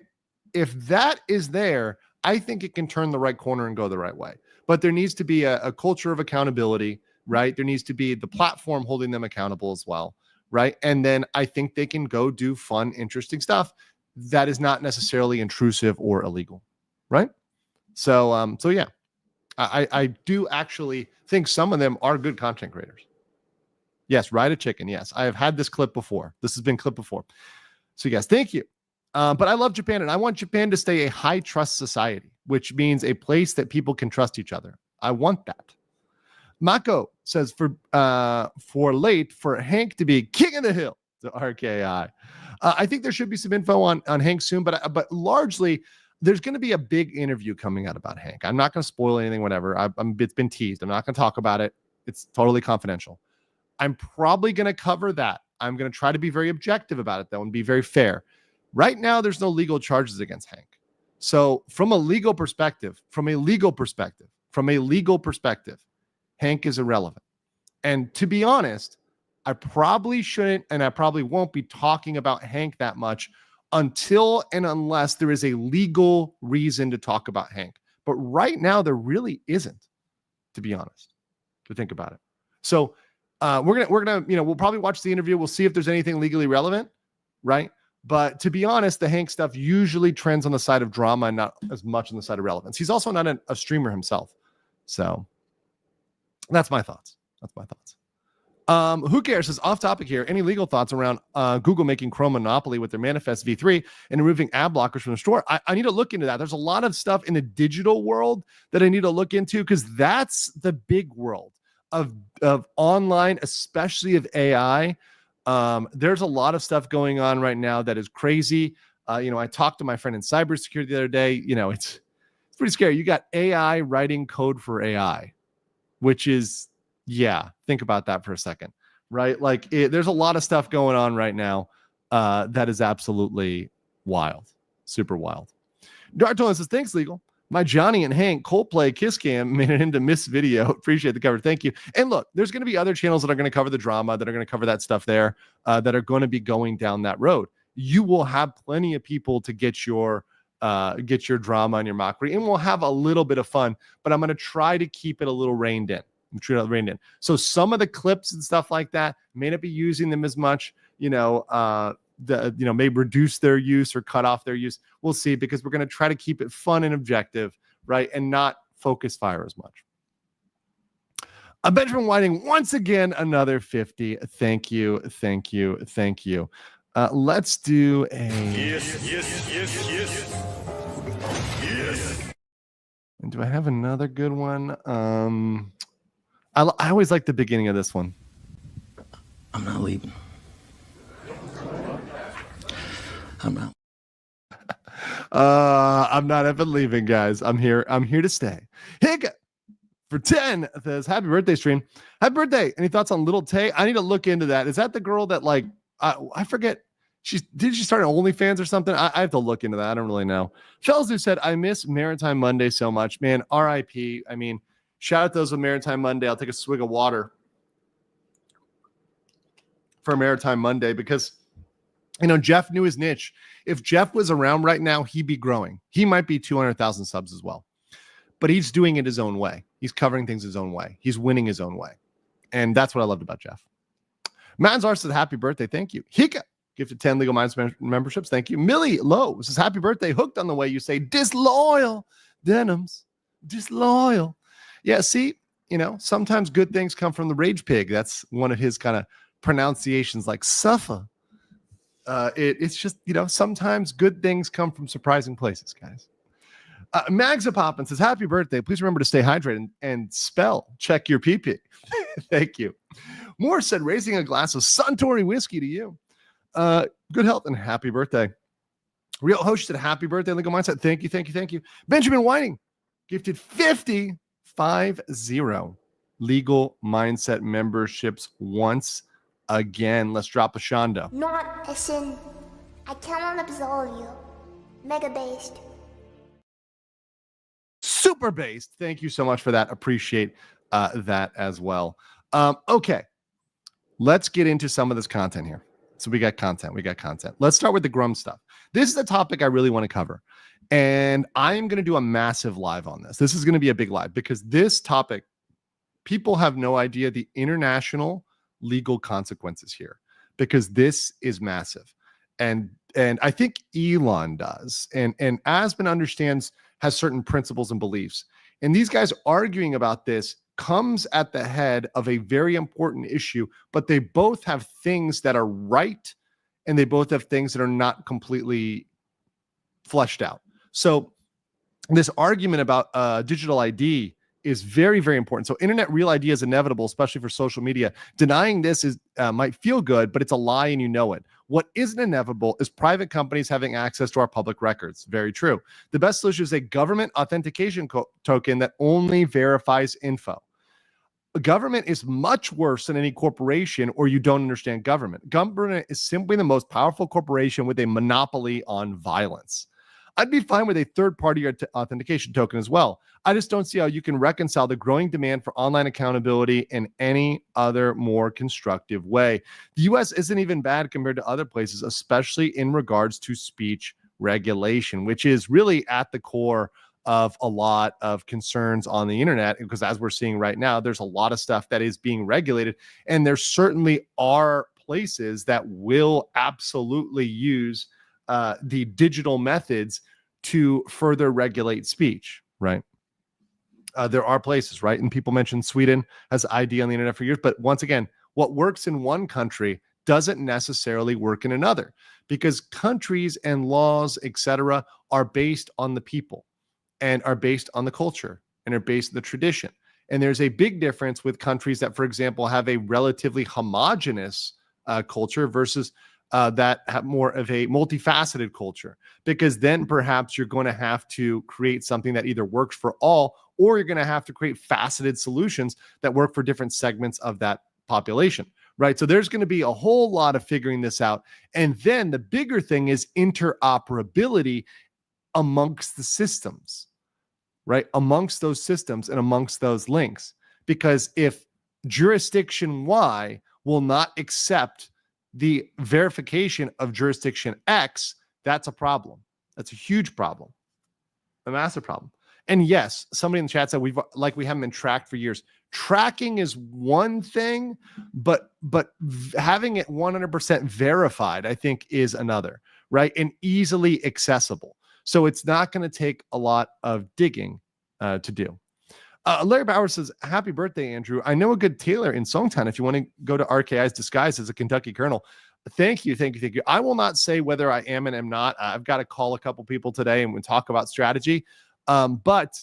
if that is there, I think it can turn the right corner and go the right way. But there needs to be a culture of accountability, right? There needs to be the platform holding them accountable as well, right? And then I think they can go do fun, interesting stuff that is not necessarily intrusive or illegal, right? So yeah, I do actually think some of them are good content creators. Yes, ride a chicken. Yes, I have had this clip before. This has been clipped before. So yes, thank you. But I love Japan, and I want Japan to stay a high trust society, which means a place that people can trust each other. I want that. Mako says for late for Hank to be king of the hill to RKI. I think there should be some info on Hank soon, but largely there's going to be a big interview coming out about Hank. I'm not going to spoil anything, whatever. It's been teased. I'm not going to talk about it. It's totally confidential. I'm probably going to cover that. I'm going to try to be very objective about it, though, and be very fair. Right now, there's no legal charges against Hank. So from a legal perspective, Hank is irrelevant. And to be honest, I probably shouldn't, and I probably won't be talking about Hank that much until and unless there is a legal reason to talk about Hank. But right now, there really isn't, to be honest, to think about it. So we're gonna, we'll probably watch the interview. We'll see if there's anything legally relevant, right? But to be honest, the Hank stuff usually trends on the side of drama and not as much on the side of relevance. He's also not a streamer himself. So that's my thoughts. Who cares? Is off topic here. Any legal thoughts around Google making Chrome monopoly with their Manifest v3 and removing ad blockers from the store? I need to look into that. There's a lot of stuff in the digital world that I need to look into because that's the big world of online, especially of AI. There's a lot of stuff going on right now that is crazy. I talked to my friend in cybersecurity the other day. It's pretty scary. You got AI writing code for AI, which is, think about that for a second, right? Like there's a lot of stuff going on right now that is absolutely wild, super wild. Dartolan says, thanks, Legal. My Johnny and Hank Coldplay Kiss Cam made it into Miss Video. Appreciate the cover. Thank you. And look, there's going to be other channels that are going to cover the drama, that are going to cover that stuff there, that are going to be going down that road. You will have plenty of people to get your drama and your mockery, and we'll have a little bit of fun, but I'm going to try to keep it a little reined in. So some of the clips and stuff like that may not be using them as much, may reduce their use or cut off their use. We'll see, because we're going to try to keep it fun and objective, right? And not focus fire as much. Benjamin Whiting, once again, another 50. Thank you. Let's do a... Yes. And do I have another good one? I always like the beginning of this one. I'm not leaving. I'm out. I'm not ever leaving, guys. I'm here to stay. Higa for 10 says, happy birthday stream. Happy birthday. Any thoughts on Little Tay? I need to look into that. Is that the girl that I forget? Did she start an OnlyFans or something? I have to look into that. I don't really know. Shelzu said, I miss Maritime Monday so much, man. RIP. I mean, shout out those with Maritime Monday. I'll take a swig of water for Maritime Monday because, Jeff knew his niche. If Jeff was around right now, he'd be growing. He might be 200,000 subs as well. But he's doing it his own way. He's covering things his own way. He's winning his own way. And that's what I loved about Jeff. Manzar says, happy birthday. Thank you. Hika gifted 10 Legal Minds memberships. Thank you. Millie Lowe says, happy birthday. Hooked on the way you say disloyal denims. Disloyal. Yeah, see, sometimes good things come from the rage pig. That's one of his kind of pronunciations, like suffer. It's just, sometimes good things come from surprising places, guys. Magza Poppin says, happy birthday. Please remember to stay hydrated and spell check your pee-pee. Thank you. Moore said, raising a glass of Suntory whiskey to you. Good health and happy birthday. Real Host said, happy birthday, Legal Mindset. Thank you. Benjamin Whiting gifted 50 Legal Mindset memberships once again. Let's drop a Shonda. Not a sin. I cannot absolve you. Mega based. Super based. Thank you so much for that. Appreciate that as well. Okay. Let's get into some of this content here. So we got content. Let's start with the Grum stuff. This is a topic I really want to cover. And I'm going to do a massive live on this. This is going to be a big live because this topic, people have no idea the international legal consequences here because this is massive. And I think Elon does. And Aspen understands, has certain principles and beliefs. And these guys arguing about this comes at the head of a very important issue, but they both have things that are right and they both have things that are not completely fleshed out. So this argument about digital ID is very, very important. So internet real ID is inevitable, especially for social media. Denying this is might feel good, but it's a lie and you know it. What isn't inevitable is private companies having access to our public records. Very true. The best solution is a government authentication token that only verifies info. Government is much worse than any corporation, or you don't understand government. Government is simply the most powerful corporation with a monopoly on violence. I'd be fine with a third-party authentication token as well. I just don't see how you can reconcile the growing demand for online accountability in any other more constructive way. The US isn't even bad compared to other places, especially in regards to speech regulation, which is really at the core of a lot of concerns on the internet, because as we're seeing right now, there's a lot of stuff that is being regulated, and there certainly are places that will absolutely use the digital methods to further regulate speech, right? There are places, right? And people mentioned Sweden has ID on the internet for years, but once again, what works in one country doesn't necessarily work in another, because countries and laws, etc., are based on the people, and are based on the culture, and are based on the tradition. And there's a big difference with countries that, for example, have a relatively homogenous culture versus that have more of a multifaceted culture, because then perhaps you're going to have to create something that either works for all, or you're going to have to create faceted solutions that work for different segments of that population, right? So there's going to be a whole lot of figuring this out. And then the bigger thing is interoperability amongst the systems, right? Amongst those systems and amongst those links. Because if jurisdiction Y will not accept the verification of jurisdiction X, that's a problem. That's a huge problem, a massive problem. And yes, somebody in the chat said we haven't been tracked for years. Tracking is one thing, but having it 100% verified, I think, is another, right? And easily accessible. So it's not going to take a lot of digging to do. Larry Bauer says, happy birthday, Andrew. I know a good tailor in Songtan if you want to go to RKI's disguise as a Kentucky Colonel. Thank you. I will not say whether I am and am not. I've got to call a couple people today and we'll talk about strategy. But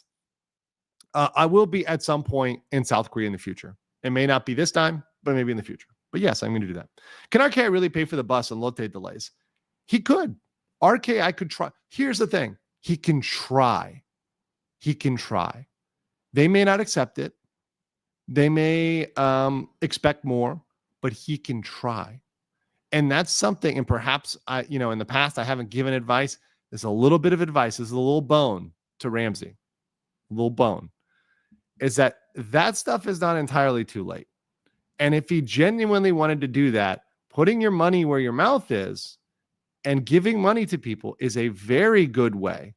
I will be at some point in South Korea in the future. It may not be this time, but maybe in the future. But yes, I'm going to do that. Can RKI really pay for the bus and Lotte delays? He could. RKI could try. Here's the thing. He can try. They may not accept it. They may expect more, but he can try. And that's something, and perhaps in the past, I haven't given advice. There's a little bit of advice. There's a little bone to Ramsey. A little bone. Is that stuff is not entirely too late. And if he genuinely wanted to do that, putting your money where your mouth is and giving money to people is a very good way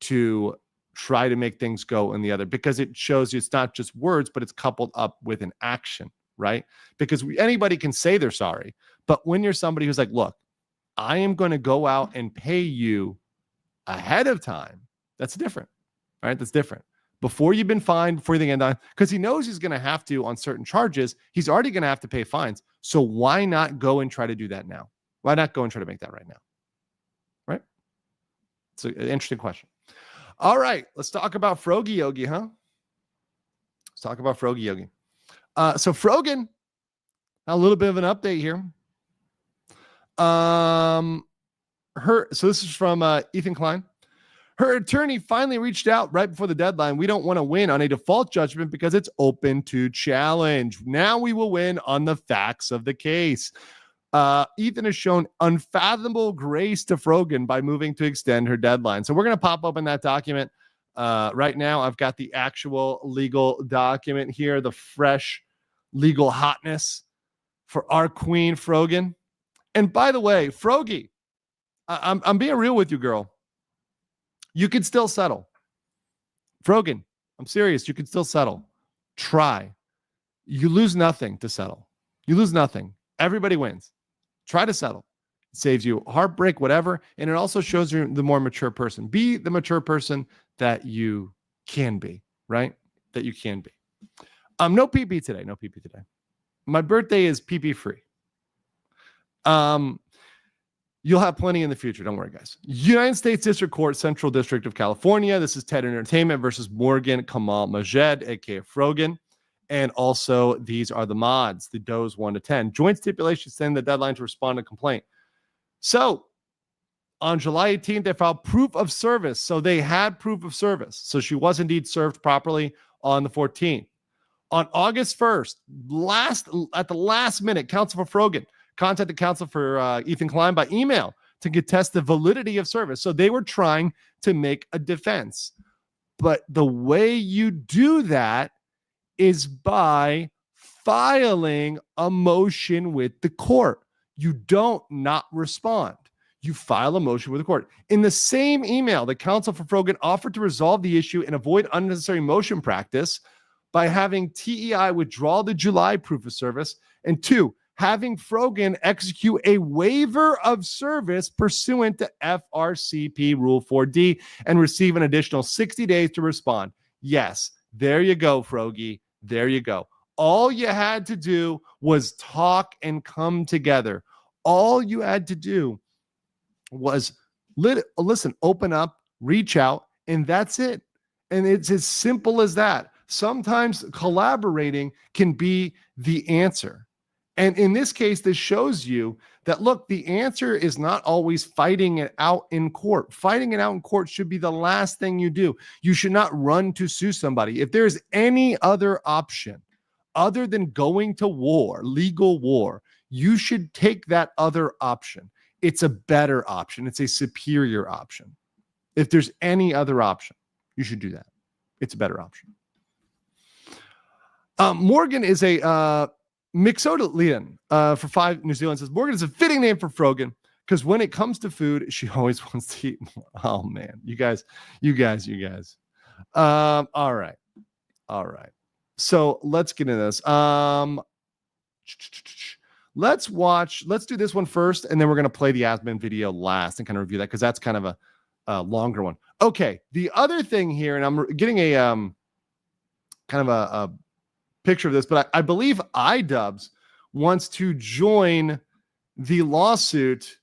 to try to make things go in the other, because it shows you it's not just words, but it's coupled up with an action, right? Because anybody can say they're sorry, but when you're somebody who's like, look, I am going to go out and pay you ahead of time, that's different, right? That's different. Before you've been fined, before you get done, because he knows he's going to have to on certain charges, he's already going to have to pay fines. So why not go and try to do that now? Why not go and try to make that right now? Right? It's an interesting question. All right, let's talk about Frogi Yogi, huh? Let's talk about Frogi Yogi. So Frogan, a little bit of an update here. So this is from Ethan Klein. Her attorney finally reached out right before the deadline. We don't want to win on a default judgment because it's open to challenge. Now we will win on the facts of the case. Ethan has shown unfathomable grace to Frogan by moving to extend her deadline. So we're going to pop open that document right now. I've got the actual legal document here, the fresh legal hotness for our queen, Frogan. And by the way, Frogie, I'm being real with you, girl. You can still settle. Frogan, I'm serious. You can still settle. Try. You lose nothing to settle. You lose nothing. Everybody wins. Try to settle. It saves you heartbreak, whatever. And it also shows you the more mature person. Be the mature person that you can be, right? That you can be. No PP today. No PP today. My birthday is PP free. You'll have plenty in the future. Don't worry, guys. United States District Court, Central District of California. This is TED Entertainment versus Morgan Kamal Majed, aka Frogan. And also, these are the mods, the does 1 to 10. Joint stipulation send the deadline to respond to complaint. So, on July 18th, they filed proof of service. So, they had proof of service. So, she was indeed served properly on the 14th. On August 1st, at the last minute, counsel for Frogan contacted counsel for Ethan Klein by email to contest the validity of service. So they were trying to make a defense. But the way you do that is by filing a motion with the court. You don't not respond. You file a motion with the court. In the same email, the counsel for Frogan offered to resolve the issue and avoid unnecessary motion practice by having TEI withdraw the July proof of service, and 2, having Frogan execute a waiver of service pursuant to FRCP Rule 4D and receive an additional 60 days to respond. Yes, there you go, Frogie. There you go. All you had to do was talk and come together. All you had to do was listen, open up, reach out, and that's it. And it's as simple as that. Sometimes collaborating can be the answer. And in this case, this shows you that, look, the answer is not always fighting it out in court. Fighting it out in court should be the last thing you do. You should not run to sue somebody. If there's any other option other than going to war, legal war, you should take that other option. It's a better option. It's a superior option. If there's any other option, you should do that. It's a better option. Morgan is a Mixolydian for 5 New Zealand says Morgan is a fitting name for Frogan because when it comes to food, she always wants to eat more. Oh man, you guys. All right. So let's get into this. Let's do this one first, and then we're gonna play the admin video last and kind of review that because that's kind of a longer one. Okay, the other thing here, and I'm getting a kind of a picture of this, but I believe iDubbbz wants to join the lawsuit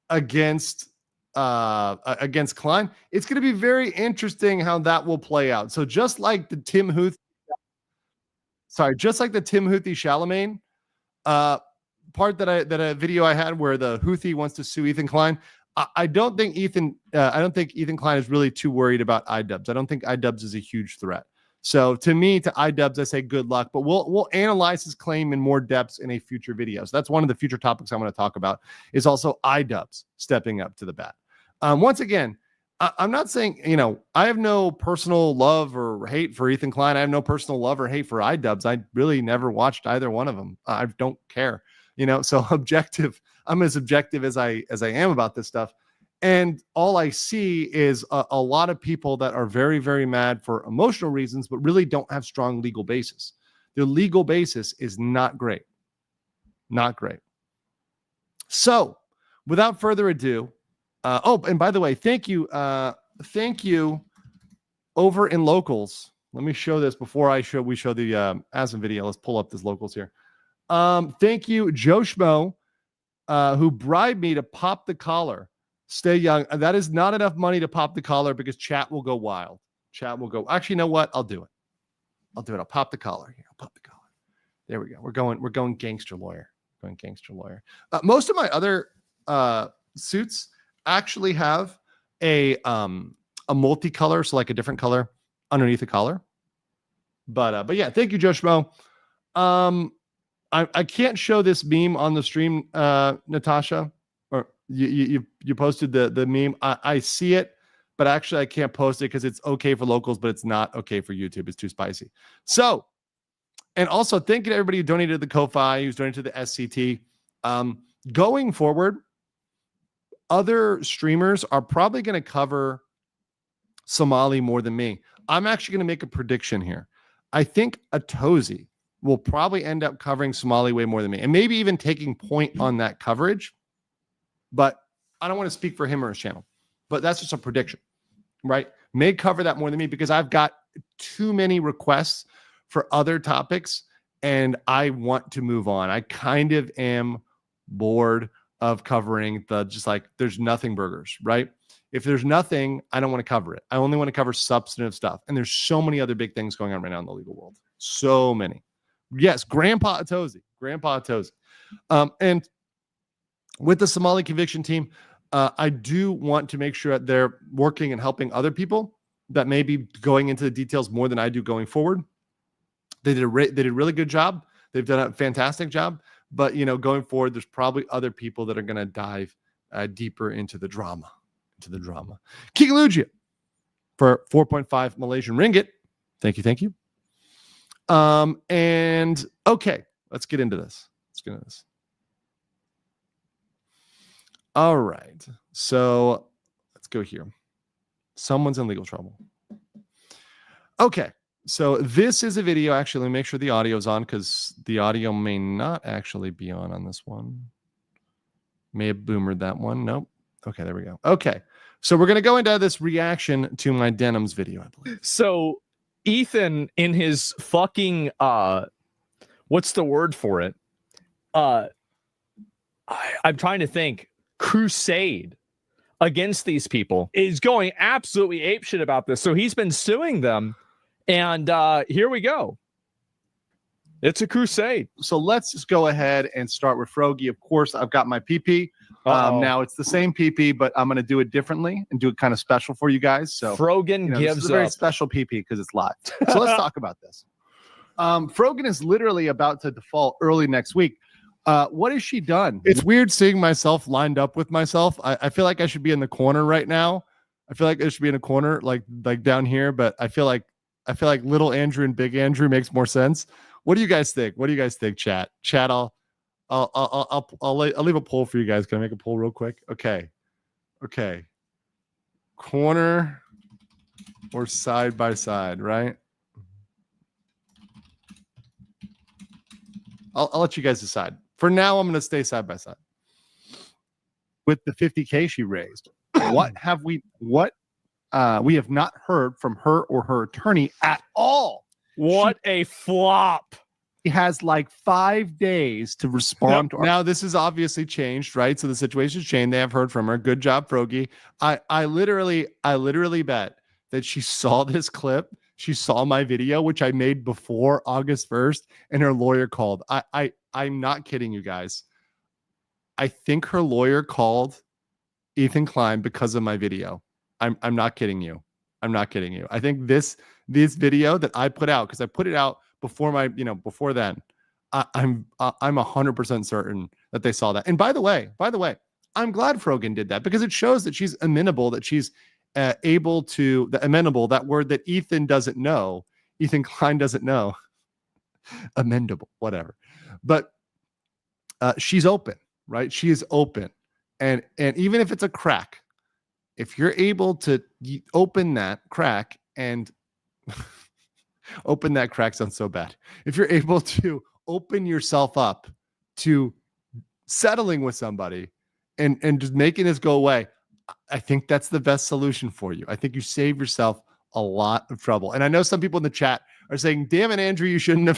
against Klein. It's going to be very interesting how that will play out. So just like the Tim Houthi Chalamet part that a video I had where the Houthi wants to sue Ethan Klein. I don't think Ethan Klein is really too worried about iDubbbz. I don't think iDubbbz is a huge threat. So to me, to iDubbbz, I say good luck, but we'll analyze his claim in more depth in a future video. So that's one of the future topics I want to talk about is also iDubbbz stepping up to the bat. Once again, I'm not saying, I have no personal love or hate for Ethan Klein. I have no personal love or hate for iDubbbz. I really never watched either one of them. I don't care, so objective. I'm as objective as I am about this stuff. And all I see is a lot of people that are very, very mad for emotional reasons, but really don't have strong legal basis. Their legal basis is not great. Not great. So without further ado, and by the way, thank you over in locals. Let me show this before we show the Asm video. Let's pull up this locals here. Thank you, Joe Schmo, who bribed me to pop the collar. Stay young. That is not enough money to pop the collar because chat will go wild. Chat will go. Actually, you know what? I'll do it. I'll pop the collar here. I'll pop the collar. There we go. We're going gangster lawyer. Most of my other suits actually have a multicolor, so like a different color underneath the collar. But yeah, thank you, Joe Schmo. I can't show this meme on the stream, Natasha. Or you posted the meme. I see it, but actually I can't post it because it's okay for locals, but it's not okay for YouTube. It's too spicy. So, and also thank you to everybody who donated to the Ko-Fi, who's donated to the SCT. Going forward, other streamers are probably going to cover Somali more than me. I'm actually going to make a prediction here. I think Atozi will probably end up covering Somali way more than me, and maybe even taking point on that coverage. But I don't want to speak for him or his channel, but that's just a prediction, right? May cover that more than me because I've got too many requests for other topics and I want to move on. I kind of am bored of covering the just like there's nothing burgers, right? If there's nothing, I don't want to cover it. I only want to cover substantive stuff. And there's so many other big things going on right now in the legal world. So many. Yes, Grandpa Atosi. And with the Somali conviction team, I do want to make sure that they're working and helping other people that may be going into the details more than I do going forward. They did a really good job. They've done a fantastic job. But, going forward, there's probably other people that are going to dive deeper into the drama. King Lugia for 4.5 Malaysian ringgit. Thank you. And okay, let's get into this. All right. So let's go here. Someone's in legal trouble. Okay. So this is a video. Actually, let me make sure the audio is on because the audio may not actually be on this one. May have boomered that one. Nope. Okay, there we go. Okay. So we're going to go into this reaction to my denims video, I believe. So Ethan in his fucking what's the word for it? I'm trying to think. Crusade against these people is going absolutely apeshit about this. So he's been suing them, and here we go. It's a crusade. So let's just go ahead and start with Frogie. Of course, I've got my PP. Now it's the same PP, but I'm going to do it differently and do it kind of special for you guys. So Frogan gives this is a very special PP because it's live. So let's talk about this. Frogan is literally about to default early next week. What has she done? It's weird seeing myself lined up with myself. I feel like I should be in the corner right now. I feel like I should be in a corner, like down here. But I feel like little Andrew and big Andrew makes more sense. What do you guys think? Chat? I'll leave a poll for you guys. Can I make a poll real quick? Okay. Corner or side by side, right? I'll let you guys decide. For now, I'm going to stay side by side. With the 50K she raised, we have not heard from her or her attorney at all. What a flop. He has like 5 days to respond to her. Now, this is obviously changed, right? So the situation's changed. They have heard from her. Good job, Frogie. I literally bet that she saw this clip. She saw my video, which I made before August 1st, and her lawyer called. I'm not kidding you guys. I think her lawyer called Ethan Klein because of my video. I'm not kidding you. I think this video that I put out, because I put it out before before then, I'm 100% certain that they saw that. And by the way, I'm glad Frogan did that because it shows that she's amenable, that she's able to amenable, that word that Ethan doesn't know, Ethan Klein doesn't know, amendable, whatever. But she's open, right? She is open, and even if it's a crack, if you're able to open that crack and open that crack sounds so bad. If you're able to open yourself up to settling with somebody and just making this go away, I think that's the best solution for you. I think you save yourself a lot of trouble. And I know some people in the chat are saying, damn it, Andrew, you shouldn't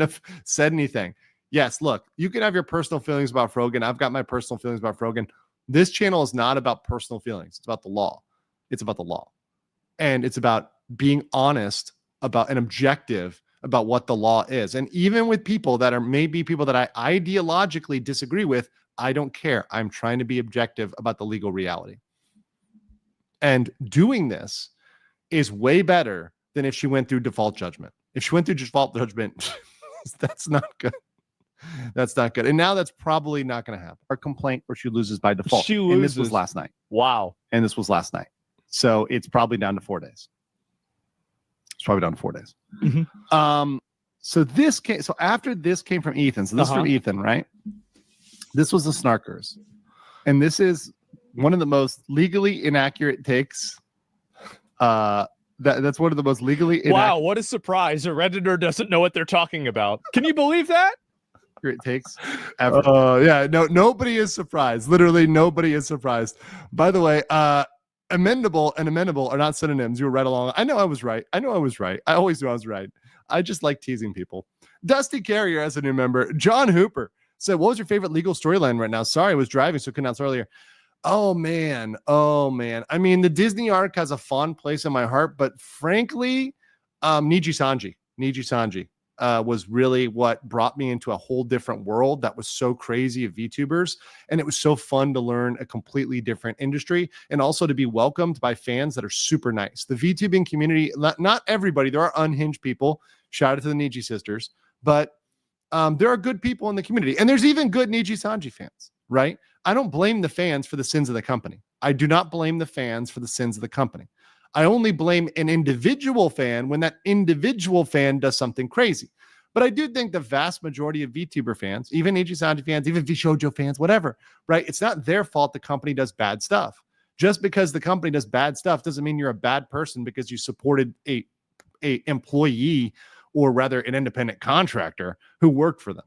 have said anything. Yes, look, you can have your personal feelings about Frogan. I've got my personal feelings about Frogan. This channel is not about personal feelings. It's about the law. And it's about being honest about and objective about what the law is. And even with people that are maybe people that I ideologically disagree with, I don't care. I'm trying to be objective about the legal reality. And doing this is way better than if she went through default judgment. If she went through default judgment, that's not good. That's not good. And now that's probably not going to happen. Our complaint where she loses by default. She loses. And this was last night. Wow. And this was last night. So it's probably down to 4 days. It's probably down to 4 days. Mm-hmm. So after this came from Ethan. So this is from Ethan, right? This was the Snarkers. And this is one of the most legally inaccurate takes. That's one of the most legally inaccurate. Wow, what a surprise. A Redditor doesn't know what they're talking about. Can you believe that? It takes ever. Nobody is surprised. Literally nobody is surprised. By the way, amendable and amendable are not synonyms. You were right along. I know I was right. I always knew I was right. I just like teasing people. Dusty Carrier as a new member. John Hooper, said, what was your favorite legal storyline right now? Sorry, I was driving, so couldn't answer earlier. Oh man. I mean, the Disney arc has a fond place in my heart, but frankly, Niji Sanji was really what brought me into a whole different world that was so crazy of VTubers. And it was so fun to learn a completely different industry and also to be welcomed by fans that are super nice. The VTubing community, not everybody, there are unhinged people. Shout out to the Niji sisters, but there are good people in the community. And there's even good Niji Sanji fans, right? I don't blame the fans for the sins of the company. I do not blame the fans for the sins of the company. I only blame an individual fan when that individual fan does something crazy. But I do think the vast majority of VTuber fans, even Niji Sanji fans, even VShojo fans, whatever, right? It's not their fault the company does bad stuff. Just because the company does bad stuff doesn't mean you're a bad person because you supported a employee, or rather an independent contractor who worked for them.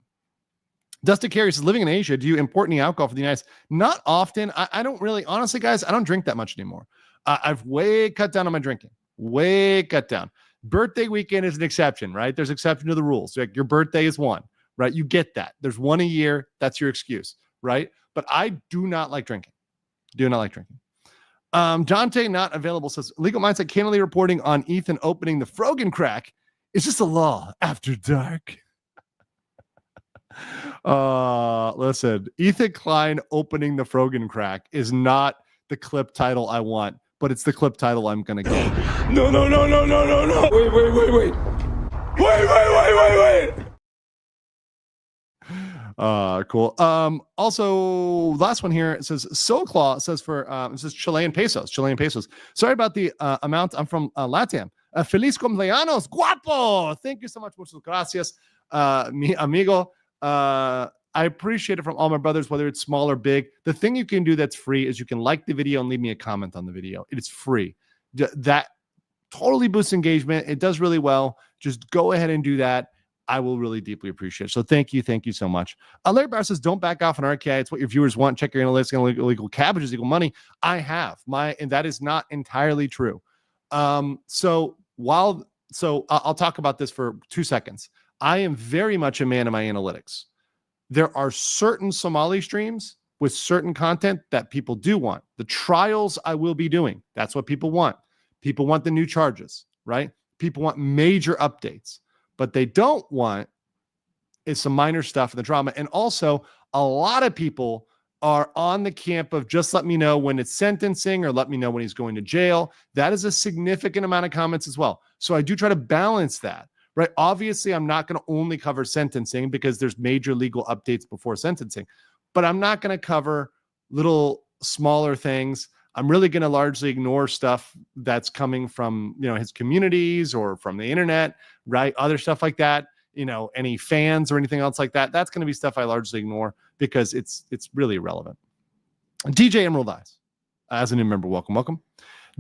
Dusty Carey says, living in Asia, do you import any alcohol for the United States? Not often. I don't really, honestly, guys, I don't drink that much anymore. I've way cut down on my drinking. Way cut down. Birthday weekend is an exception, right? There's exception to the rules. Like your birthday is one, right? You get that. There's one a year. That's your excuse, right? But I do not like drinking. Do not like drinking. Dante, not available, says, Legal Mindset candidly reporting on Ethan opening the Frogan crack. Is this a law after dark? Listen, Ethan Klein opening the Frogan crack is not the clip title I want, but it's the clip title I'm gonna get. No. Wait. Cool. Also, last one here, it says Soulclaw says for it says Chilean pesos. Sorry about the amount. I'm from Latam. Feliz cumpleaños, guapo. Thank you so much. Muchas gracias, mi amigo. I appreciate it from all my brothers, whether it's small or big. The thing you can do that's free is you can like the video and leave me a comment on the video. It is free. That totally boosts engagement. It does really well. Just go ahead and do that. I will really deeply appreciate it. So thank you so much. Larry Barr says, don't back off on RKI. It's what your viewers want. Check your analytics and illegal cabbages equal money. I have and that is not entirely true. So I'll talk about this for 2 seconds. I am very much a man of my analytics. There are certain Somali streams with certain content that people do want. The trials I will be doing. That's what people want. People want the new charges, right? People want major updates. But they don't want is some minor stuff in the drama. And also, a lot of people are on the camp of just let me know when it's sentencing or let me know when he's going to jail. That is a significant amount of comments as well. So I do try to balance that, right? Obviously, I'm not going to only cover sentencing because there's major legal updates before sentencing, but I'm not going to cover little smaller things. I'm really going to largely ignore stuff that's coming from, his communities or from the internet, right? Other stuff like that, any fans or anything else like that. That's going to be stuff I largely ignore because it's really irrelevant. DJ Emerald Eyes, as a new member, welcome.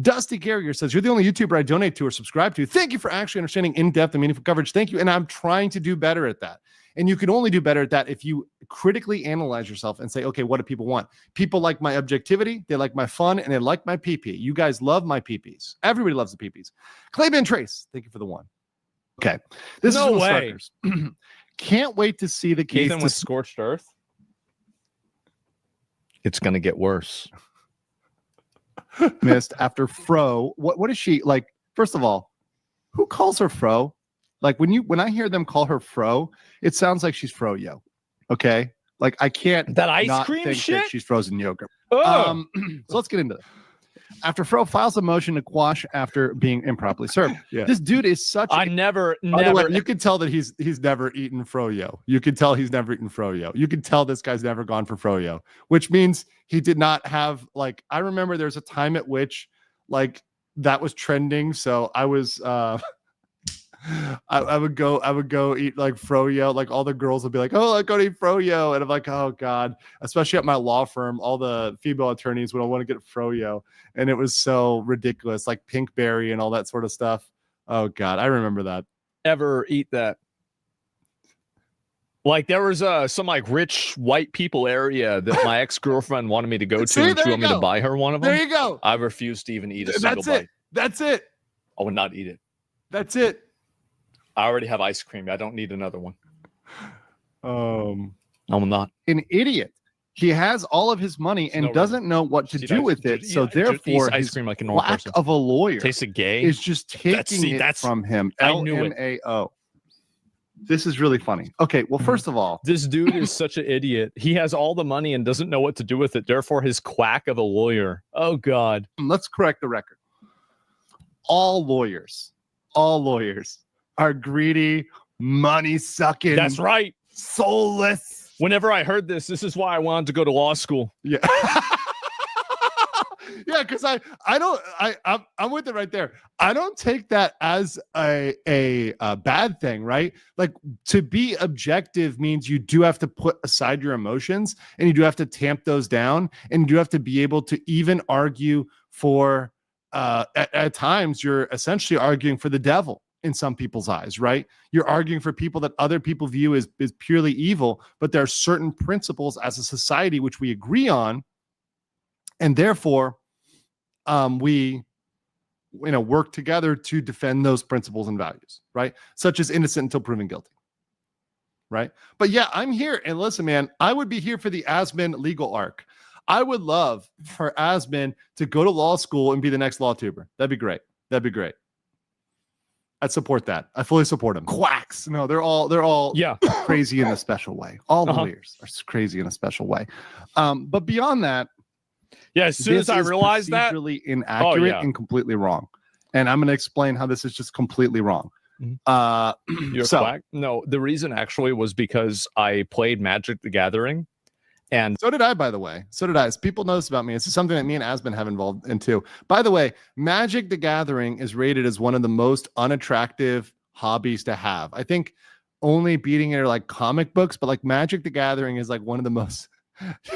Dusty Carrier says, you're the only YouTuber I donate to or subscribe to. Thank you for actually understanding in-depth and meaningful coverage. Thank you. And I'm trying to do better at that. And you can only do better at that if you critically analyze yourself and say, okay, what do people want? People like my objectivity, they like my fun, and they like my PP. You guys love my PPs. Everybody loves the PPs. Clayman Trace, thank you for the one. Okay. This no is way. Can't wait to see the case. Ethan with Scorched Earth. It's going to get worse. Missed after Fro. What is she like? First of all, who calls her Fro? Like when I hear them call her Fro, it sounds like she's Froyo. Okay, like I can't that ice not cream think shit. That she's frozen yogurt. Oh. So let's get into it. After Fro files a motion to quash after being improperly served. Yeah. This dude is such. I never. By the way, you can tell that he's never eaten Froyo. You can tell he's never eaten Froyo. You can tell this guy's never gone for Froyo, which means he did not have like. I remember there's a time at which like that was trending. So I was. I would go eat like Froyo. Like all the girls would be like, "Oh, I go to eat Froyo," and I'm like, "Oh God!" Especially at my law firm, all the female attorneys would all want to get Froyo, and it was so ridiculous, like Pinkberry and all that sort of stuff. Oh God, I remember that. Ever eat that? Like there was some like rich white people area that my ex-girlfriend wanted me to go to, and she wanted me to buy her one of them. There you go. I refused to even eat a single bite. That's it. I would not eat it. That's it. I already have ice cream. I don't need another one. No, I'm not. An idiot. He has all of his money and no doesn't know what to do with it. So therefore, ice his cream like a normal lack person. of a lawyer Tastes gay. is just taking it from him. I knew it. LMAO. This is really funny. Okay, well, first of all, this dude is such an idiot. He has all the money and doesn't know what to do with it. Therefore, his quack of a lawyer. Oh God. Let's correct the record. All lawyers are greedy, money sucking. That's right. Soulless. Whenever I heard this is why I wanted to go to law school. Yeah. Yeah, because I'm with it right there. I don't take that as a bad thing, right? Like, to be objective means you do have to put aside your emotions and you do have to tamp those down, and you do have to be able to even argue for at times you're essentially arguing for the devil in some people's eyes, right? You're arguing for people that other people view as purely evil, but there are certain principles as a society which we agree on, and therefore we work together to defend those principles and values, right? Such as innocent until proven guilty, right? But yeah, I'm here, and listen, man, I would be here for the Asman legal arc. I would love for Asman to go to law school and be the next law tuber. That'd be great. I'd support that. I fully support him. Quacks. No, they're all yeah, crazy in a special way. All lawyers are crazy in a special way. But beyond that, yeah, as soon as I realized that, procedurally inaccurate and completely wrong. And I'm going to explain how this is just completely wrong. You're quack? No, the reason actually was because I played Magic the Gathering. And so did I, by the way. So did I. As people know this about me. It's something that me and Asman have involved in too. By the way, Magic the Gathering is rated as one of the most unattractive hobbies to have. I think only beating it are like comic books, but like Magic the Gathering is like one of the most,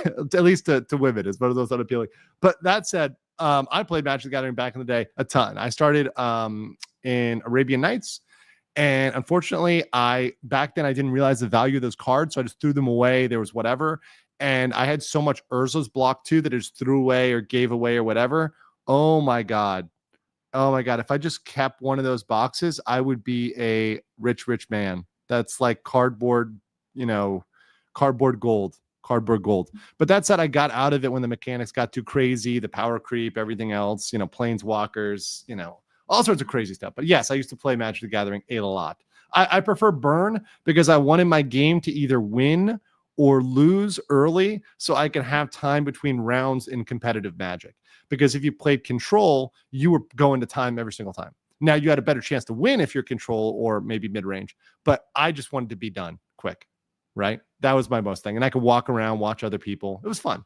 at least to women, is one of those unappealing. But that said, I played Magic the Gathering back in the day a ton. I started in Arabian Nights. And unfortunately, back then I didn't realize the value of those cards, so I just threw them away. There was whatever. And I had so much Urza's block too that I just threw away or gave away or whatever. Oh my God. If I just kept one of those boxes, I would be a rich man. That's like cardboard gold. But that said, I got out of it when the mechanics got too crazy, the power creep, everything else, planeswalkers, all sorts of crazy stuff. But yes, I used to play Magic the Gathering a lot. I prefer Burn because I wanted my game to either win or lose early so I can have time between rounds in competitive Magic. Because if you played Control, you were going to time every single time. Now you had a better chance to win if you're Control or maybe mid-range, but I just wanted to be done quick, right? That was my most thing. And I could walk around, watch other people. It was fun.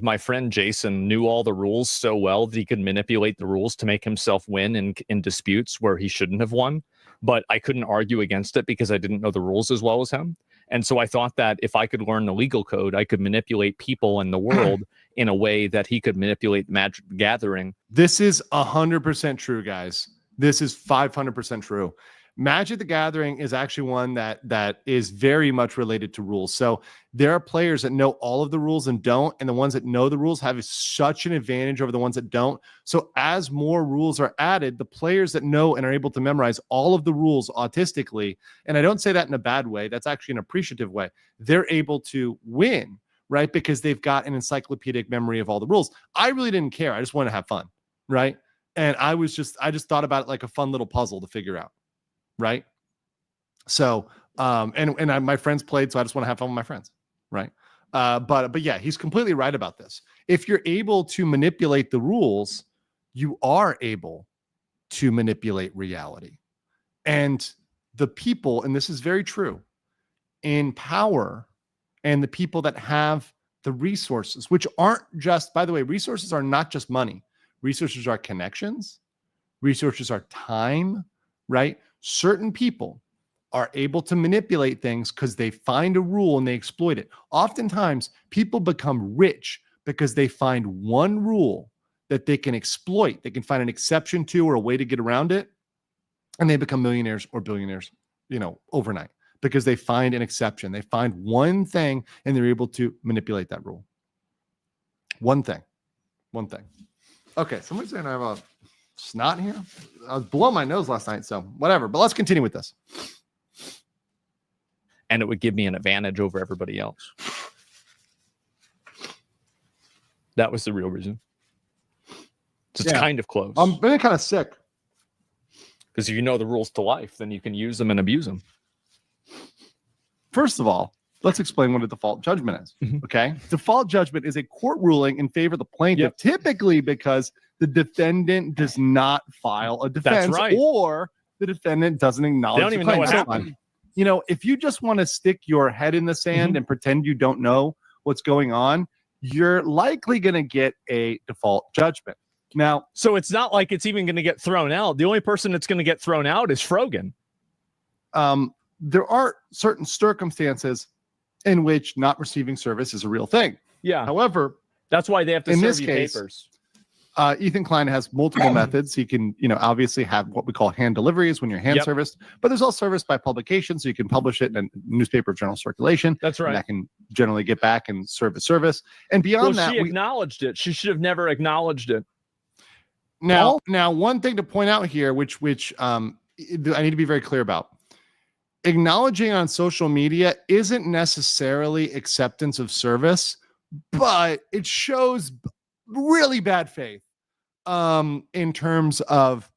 My friend Jason knew all the rules so well that he could manipulate the rules to make himself win in disputes where he shouldn't have won. But I couldn't argue against it because I didn't know the rules as well as him. And so I thought that if I could learn the legal code, I could manipulate people in the world in a way that he could manipulate Magic the Gathering. This is 100% true, guys. This is 500% true. Magic the Gathering is actually one that is very much related to rules. So there are players that know all of the rules and don't, and the ones that know the rules have such an advantage over the ones that don't. So as more rules are added, the players that know and are able to memorize all of the rules autistically, and I don't say that in a bad way, that's actually an appreciative way, they're able to win, right? Because they've got an encyclopedic memory of all the rules. I really didn't care. I just wanted to have fun, right? And I just thought about it like a fun little puzzle to figure out. Right. So, my friends played, so I just want to have fun with my friends. Right. But yeah, he's completely right about this. If you're able to manipulate the rules, you are able to manipulate reality. And the people, and this is very true, in power and the people that have the resources, which aren't just, by the way, resources are not just money. Resources are connections. Resources are time, right? Certain people are able to manipulate things because they find a rule and they exploit it. Oftentimes, people become rich because they find one rule that they can exploit. They can find an exception to or a way to get around it, and they become millionaires or billionaires, overnight because they find an exception. They find one thing and they're able to manipulate that rule. One thing. Okay, somebody's saying I have a snot here. I was blowing my nose last night, so whatever. But let's continue with this. and it would give me an advantage over everybody else. That was the real reason. So it's kind of close. I'm really kind of sick. Because if you know the rules to life, then you can use them and abuse them. First of all, let's explain what a default judgment is. Okay. Default judgment is a court ruling in favor of the plaintiff, typically because the defendant does not file a defense or the defendant doesn't acknowledge they don't even know what happened. You know, if you just want to stick your head in the sand and pretend you don't know what's going on, you're likely going to get a default judgment. Now, so it's not like it's even going to get thrown out. The only person that's going to get thrown out is Frogan. There are certain circumstances in which not receiving service is a real thing. Yeah. However, that's why they have to in serve this you case, papers. Ethan Klein has multiple methods. He can, obviously have what we call hand deliveries when you're hand serviced, but there's also service by publication. So you can publish it in a newspaper of general circulation. That's right. And that can generally get back and serve a service. And beyond that, she acknowledged it. She should have never acknowledged it. Now, one thing to point out here, which I need to be very clear about. Acknowledging on social media isn't necessarily acceptance of service, but it shows really bad faith in terms of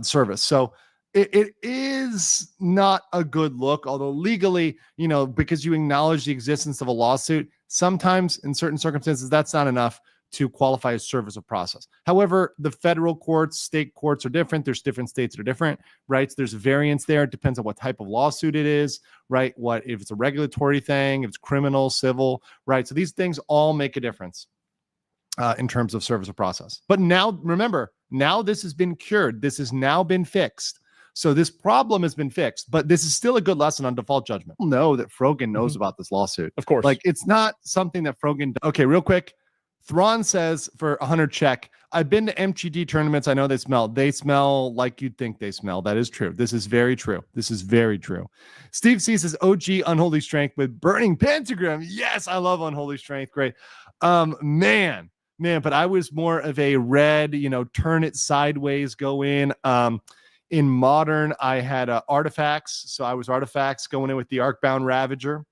service. So it is not a good look, although legally, because you acknowledge the existence of a lawsuit, sometimes in certain circumstances, that's not enough to qualify as service of process. However, the federal courts, state courts are different. There's different states that are different, right? So there's a variance there. It depends on what type of lawsuit it is, right? What if it's a regulatory thing, if it's criminal, civil, right? So these things all make a difference in terms of service of process. But now, remember, now this has been cured. This has now been fixed. So this problem has been fixed, but this is still a good lesson on default judgment. We'll know that Frogan knows about this lawsuit. Of course. Like, it's not something that Frogan... Okay, real quick. Thrawn says for 100 check, I've been to MGD tournaments. I know they smell. They smell like you'd think they smell. That is true. This is very true. This is very true. Steve C says OG Unholy Strength with Burning Pentagram. Yes, I love Unholy Strength. Great. Man, but I was more of a red, turn it sideways, go in. In Modern, I had Artifacts. So I was Artifacts going in with the Arcbound Ravager.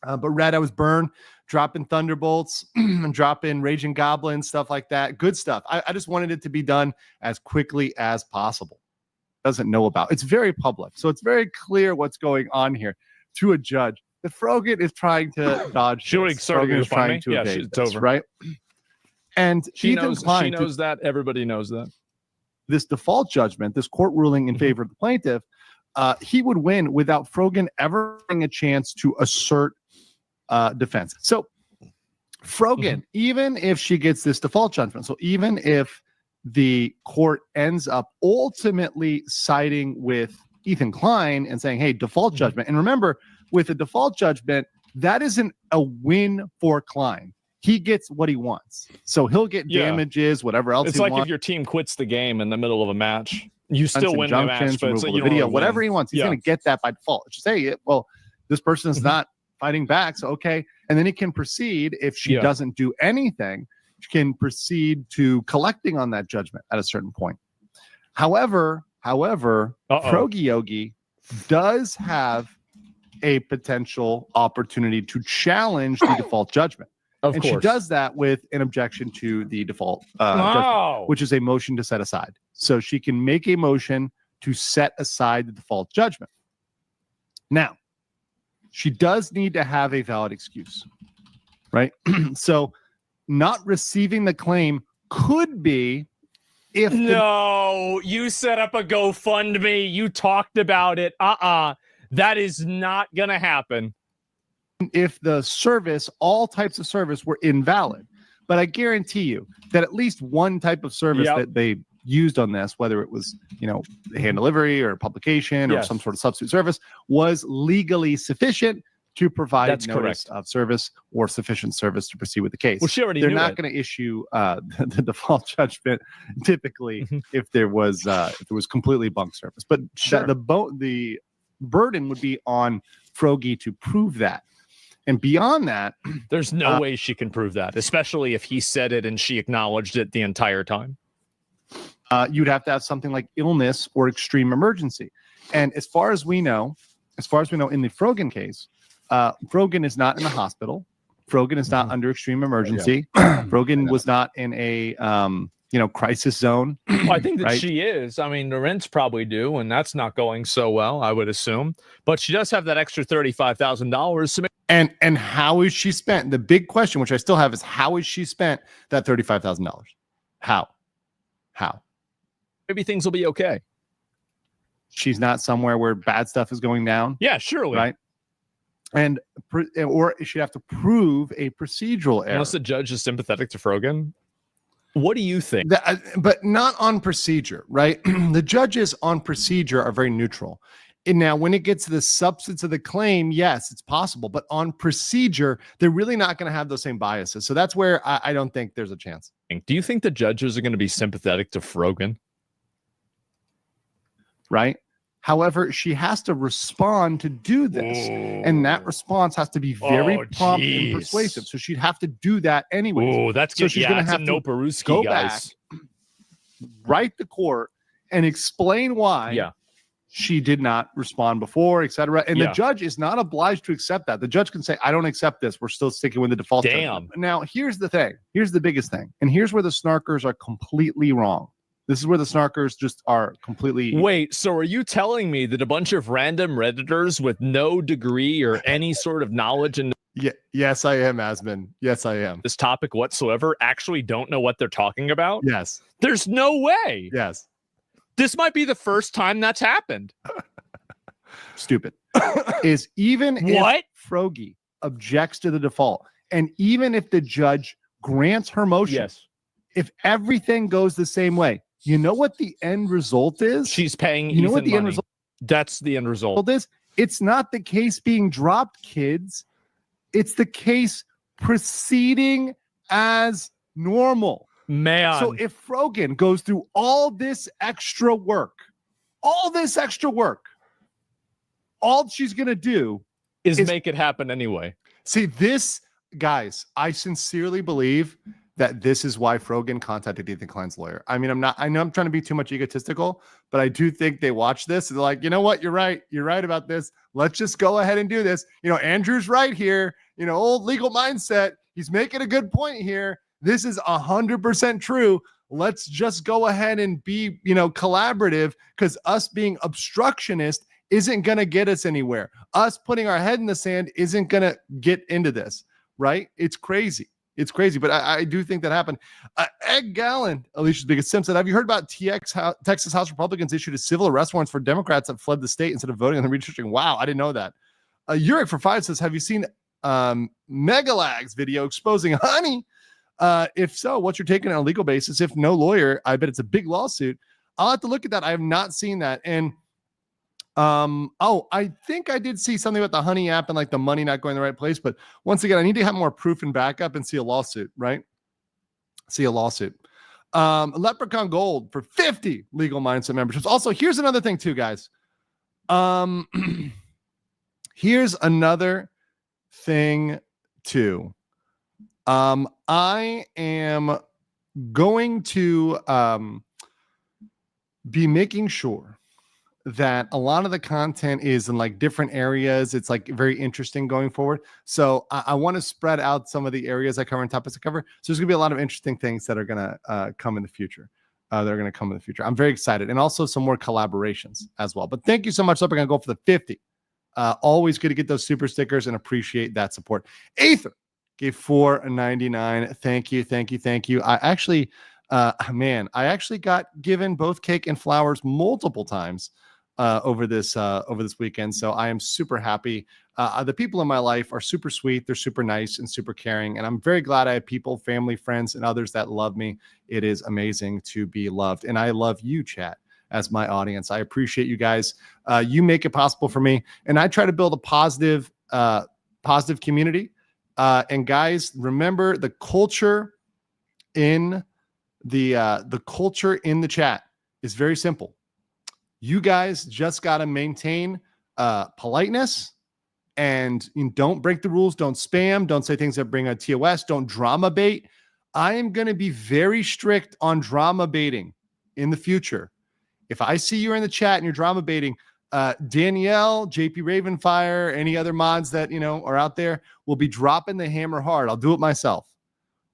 But red, I was Burn, dropping Thunderbolts, and dropping Raging Goblins, stuff like that. Good stuff. I just wanted it to be done as quickly as possible. Doesn't know about. It's very public. So it's very clear what's going on here to a judge. The Frogan is trying to dodge. Frogan is trying to evade it's over. Right? And she Ethan knows, Klein, she knows that. Everybody knows that. This default judgment, this court ruling in favor of the plaintiff, he would win without Frogan ever having a chance to assert defense. So Frogan, even if she gets this default judgment, so even if the court ends up ultimately siding with Ethan Klein and saying, hey, default judgment. And remember, with a default judgment, that isn't a win for Klein. He gets what he wants. So he'll get damages, whatever else it's he like wants. If your team quits the game in the middle of a match, you still win the match, but it's like you video, whatever he wants, he's going to get that by default. Just say, well, this person is not fighting back, so okay. And then he can proceed, if she doesn't do anything, she can proceed to collecting on that judgment at a certain point. However, Frogi Yogi does have a potential opportunity to challenge the default judgment. Of course. She does that with an objection to the default judgment, which is a motion to set aside. So she can make a motion to set aside the default judgment. Now, she does need to have a valid excuse, right? So not receiving the claim could be if... No, you set up a GoFundMe. You talked about it. That is not going to happen. If the service, all types of service were invalid. But I guarantee you that at least one type of service that they used on this, whether it was, hand delivery or publication or some sort of substitute service, was legally sufficient to provide notice of service or sufficient service to proceed with the case. Well, she already They're knew not it. going to issue the default judgment typically if there was completely bunk service. But the burden would be on Frogi to prove that. And beyond that, there's no way she can prove that, especially if he said it and she acknowledged it the entire time. You'd have to have something like illness or extreme emergency. And as far as we know, as far as we know, in the Frogan case, Frogan is not in the hospital. Frogan is not under extreme emergency. Frogan was not in a crisis zone. Well, I think that right? she is. I mean, the rents probably do, and that's not going so well, I would assume. But she does have that extra $35,000 to make. And how is she spent? The big question, which I still have, is how is she spent that $35,000? How? Maybe things will be okay. She's not somewhere where bad stuff is going down. Yeah, surely. Right. Or she'd have to prove a procedural error. Unless the judge is sympathetic to Frogan. What do you think? But not on procedure, right? The judges on procedure are very neutral. And now, when it gets to the substance of the claim, yes, it's possible. But on procedure, they're really not going to have those same biases. So that's where I don't think there's a chance. Do you think the judges are going to be sympathetic to Frogan? Right? However, she has to respond to do this. And that response has to be very prompt and persuasive. So she'd have to do that anyway. Oh, that's so good. she's Yeah, going to have to no Peruski, go guys. back, write the court, and explain why she did not respond before, etc. And the judge is not obliged to accept that. The judge can say, I don't accept this. We're still sticking with the default judgment. Now, here's the thing. Here's the biggest thing. And here's where the snarkers are completely wrong. This is where the snarkers just are completely... Wait, so are you telling me that a bunch of random Redditors with no degree or any sort of knowledge in yes, I am, Asman. Yes, I am. This topic whatsoever actually don't know what they're talking about? Yes. There's no way. Yes. This might be the first time that's happened. Stupid. Is even if Frogie objects to the default, and even if the judge grants her motion, if everything goes the same way, you know what the end result is? She's paying you know Ethan what the money. end result That's the end result. is? It's not the case being dropped, kids. It's the case proceeding as normal. Man. So if Frogan goes through all this extra work, all she's going to do is make it happen anyway. See, this, guys, I sincerely believe that this is why Frogan contacted Ethan Klein's lawyer. I mean, I know I'm trying to be too much egotistical, but I do think they watch this and they're like, you know what? You're right. You're right about this. Let's just go ahead and do this. Andrew's right here. Old legal mindset. He's making a good point here. This is 100% true. Let's just go ahead and be, collaborative, because us being obstructionist isn't going to get us anywhere. Us putting our head in the sand isn't going to get into this, right? It's crazy. It's crazy, but I do think that happened. Ed Gallen, Alicia's biggest simp, said, have you heard about Texas House Republicans issued a civil arrest warrants for Democrats that fled the state instead of voting on the redistricting? Wow, I didn't know that. Uric for 5 says, have you seen Megalag's video exposing Honey? If so, what's your take on a legal basis? If no lawyer, I bet it's a big lawsuit. I'll have to look at that. I have not seen that. And I think I did see something about the Honey app and like the money not going the right place. But once again, I need to have more proof and backup and see a lawsuit, right? Leprechaun Gold for 50 Legal Mindset memberships. Also, here's another thing too, guys. Here's another thing too. I am going to be making sure that a lot of the content is in like different areas. It's like very interesting going forward. So I want to spread out some of the areas I cover and topics I cover. So there's gonna be a lot of interesting things that are gonna come in the future. I'm very excited, and also some more collaborations as well. But thank you so much. We're gonna go for the 50. Always good to get those super stickers and appreciate that support. Aether gave $4.99. Thank you. I actually got given both cake and flowers multiple times over this weekend. So I am super happy. The people in my life are super sweet. They're super nice and super caring. And I'm very glad I have people, family, friends, and others that love me. It is amazing to be loved. And I love you, chat, as my audience. I appreciate you guys. You make it possible for me. And I try to build a positive community. And guys, remember the culture in the culture in the chat is very simple. You guys just got to maintain politeness, and don't break the rules. Don't spam. Don't say things that bring a TOS. Don't drama bait. I am going to be very strict on drama baiting in the future. If I see you're in the chat and you're drama baiting, Danielle, JP Ravenfire, any other mods that are out there will be dropping the hammer hard. I'll do it myself.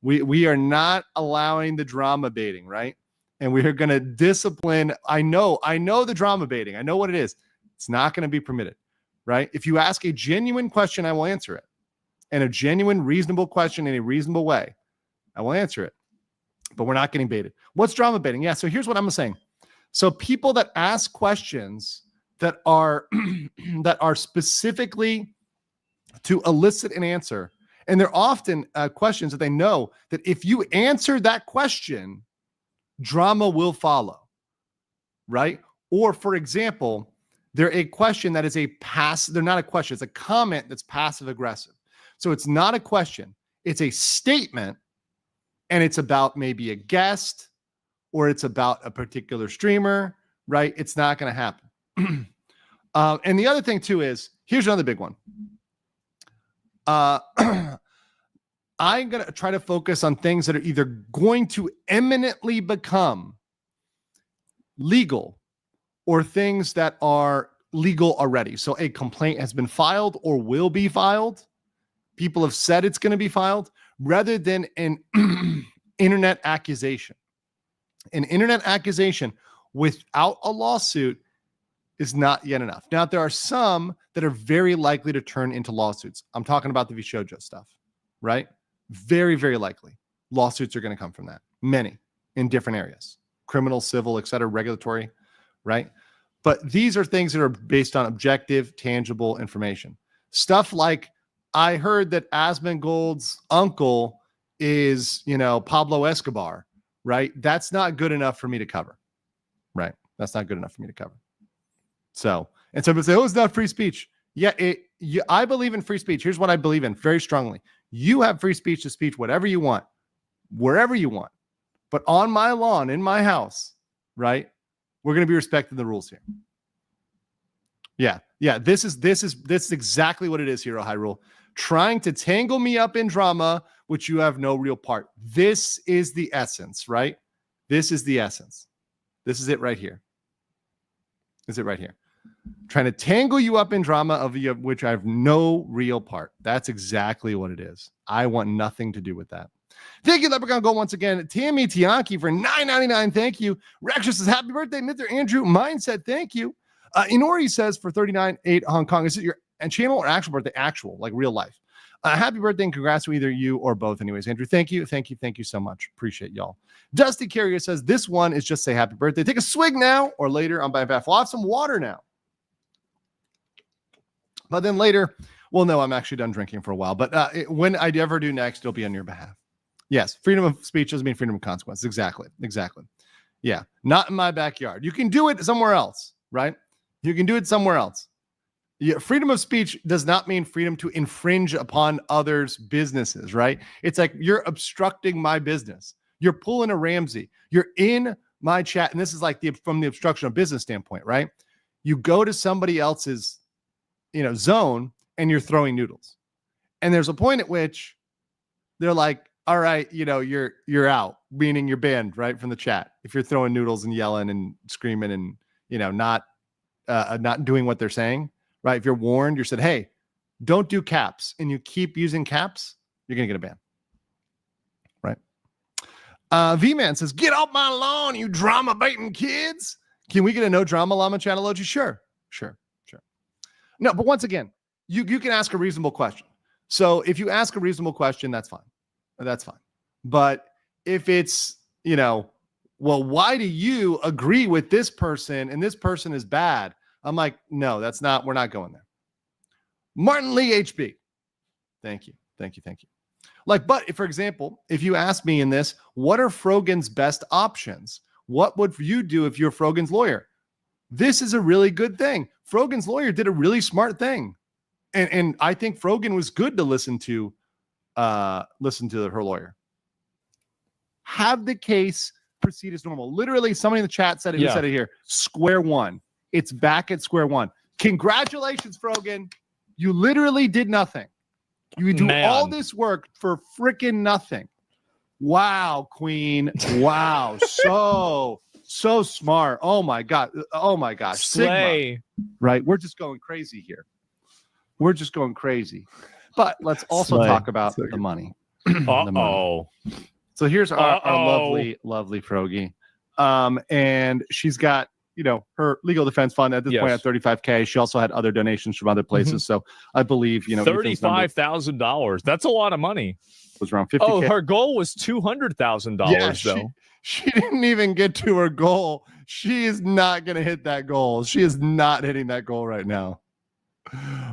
We are not allowing the drama baiting, right? And we are going to discipline. I know the drama baiting. I know what it is. It's not going to be permitted, right? If you ask a genuine question, I will answer it. And a genuine, reasonable question in a reasonable way, I will answer it. But we're not getting baited. What's drama baiting? Yeah, so here's what I'm saying. So people that ask questions that are that are specifically to elicit an answer, and they're often questions that they know that if you answer that question, drama will follow, right? Or for example, they're a question that is they're not a question, it's a comment that's passive aggressive. So it's not a question, it's a statement, and it's about maybe a guest or it's about a particular streamer, right? It's not going to happen. And the other thing too is, here's another big one. I'm going to try to focus on things that are either going to imminently become legal or things that are legal already. So a complaint has been filed or will be filed. People have said it's going to be filed, rather than an internet accusation. An internet accusation without a lawsuit is not yet enough. Now, there are some that are very likely to turn into lawsuits. I'm talking about the Vishojo stuff, right? Very, very likely. Lawsuits are going to come from that. Many in different areas. Criminal, civil, etc., regulatory, right? But these are things that are based on objective, tangible information. Stuff like, I heard that Asmongold's uncle is, Pablo Escobar, right? That's not good enough for me to cover, right? That's not good enough for me to cover. So, and some people say, oh, it's not free speech. Yeah, I believe in free speech. Here's what I believe in very strongly. You have free speech to speech whatever you want, wherever you want. But on my lawn, in my house, right? We're going to be respecting the rules here. Yeah. This is exactly what it is here, Hyrule. Trying to tangle me up in drama, which you have no real part. This is the essence, right? This is the essence. This is it right here. Is it right here? Trying to tangle you up in drama of which I have no real part. That's exactly what it is. I want nothing to do with that. Thank you, Leprechaun Gold, once again. Tammy Tianki for $9.99. Thank you. Rexus says, happy birthday, Mr. Andrew. Mindset, thank you. Inori says for $39.8 Hong Kong. Is it your channel or actual birthday? Actual, like real life. Happy birthday and congrats to either you or both. Anyways, Andrew, thank you so much. Appreciate y'all. Dusty Carrier says, this one is just say happy birthday. Take a swig now or later on my behalf. We'll have some water now. But then later, well, no, I'm actually done drinking for a while. But when I ever do next, it'll be on your behalf. Yes, freedom of speech doesn't mean freedom of consequence. Exactly. Yeah, not in my backyard. You can do it somewhere else, right? You can do it somewhere else. Yeah, freedom of speech does not mean freedom to infringe upon others' businesses, right? It's like you're obstructing my business. You're pulling a Ramsey. You're in my chat. And this is like from the obstruction of business standpoint, right? You go to somebody else's, zone and you're throwing noodles. And there's a point at which they're like, all right, you're out, meaning you're banned, right, from the chat. If you're throwing noodles and yelling and screaming and, not doing what they're saying. Right? If you're warned, you're said, hey, don't do caps, and you keep using caps, you're going to get a ban. Right? V-Man says, get off my lawn, you drama baiting kids. Can we get a no drama llama channel emoji? Sure. No, but once again, you can ask a reasonable question. So if you ask a reasonable question, that's fine. But if it's, well, why do you agree with this person and this person is bad? I'm like, no, we're not going there. Martin Lee HB. Thank you. Like, but if, for example, if you ask me in this, what are Frogan's best options? What would you do if you're Frogan's lawyer? This is a really good thing. Frogan's lawyer did a really smart thing. And I think Frogan was good to listen to her lawyer. Have the case proceed as normal. Literally, somebody in the chat said it. Who said it here? Square one. It's back at square one. Congratulations, Frogan. You literally did nothing. You do all this work for freaking nothing. Wow, Queen. Wow. So smart. Oh my god. Oh my gosh. Slay. Sigma. Right. We're just going crazy here. We're just going crazy. But let's also Slay. talk about the money. Uh-oh. So here's our lovely Frogie. And she's got, her legal defense fund at this point at $35K. She also had other donations from other places. So I believe, $35,000. That's a lot of money. Was around 50K. Oh, her goal was $200,000 though. She didn't even get to her goal. She is not going to hit that goal. She is not hitting that goal right now.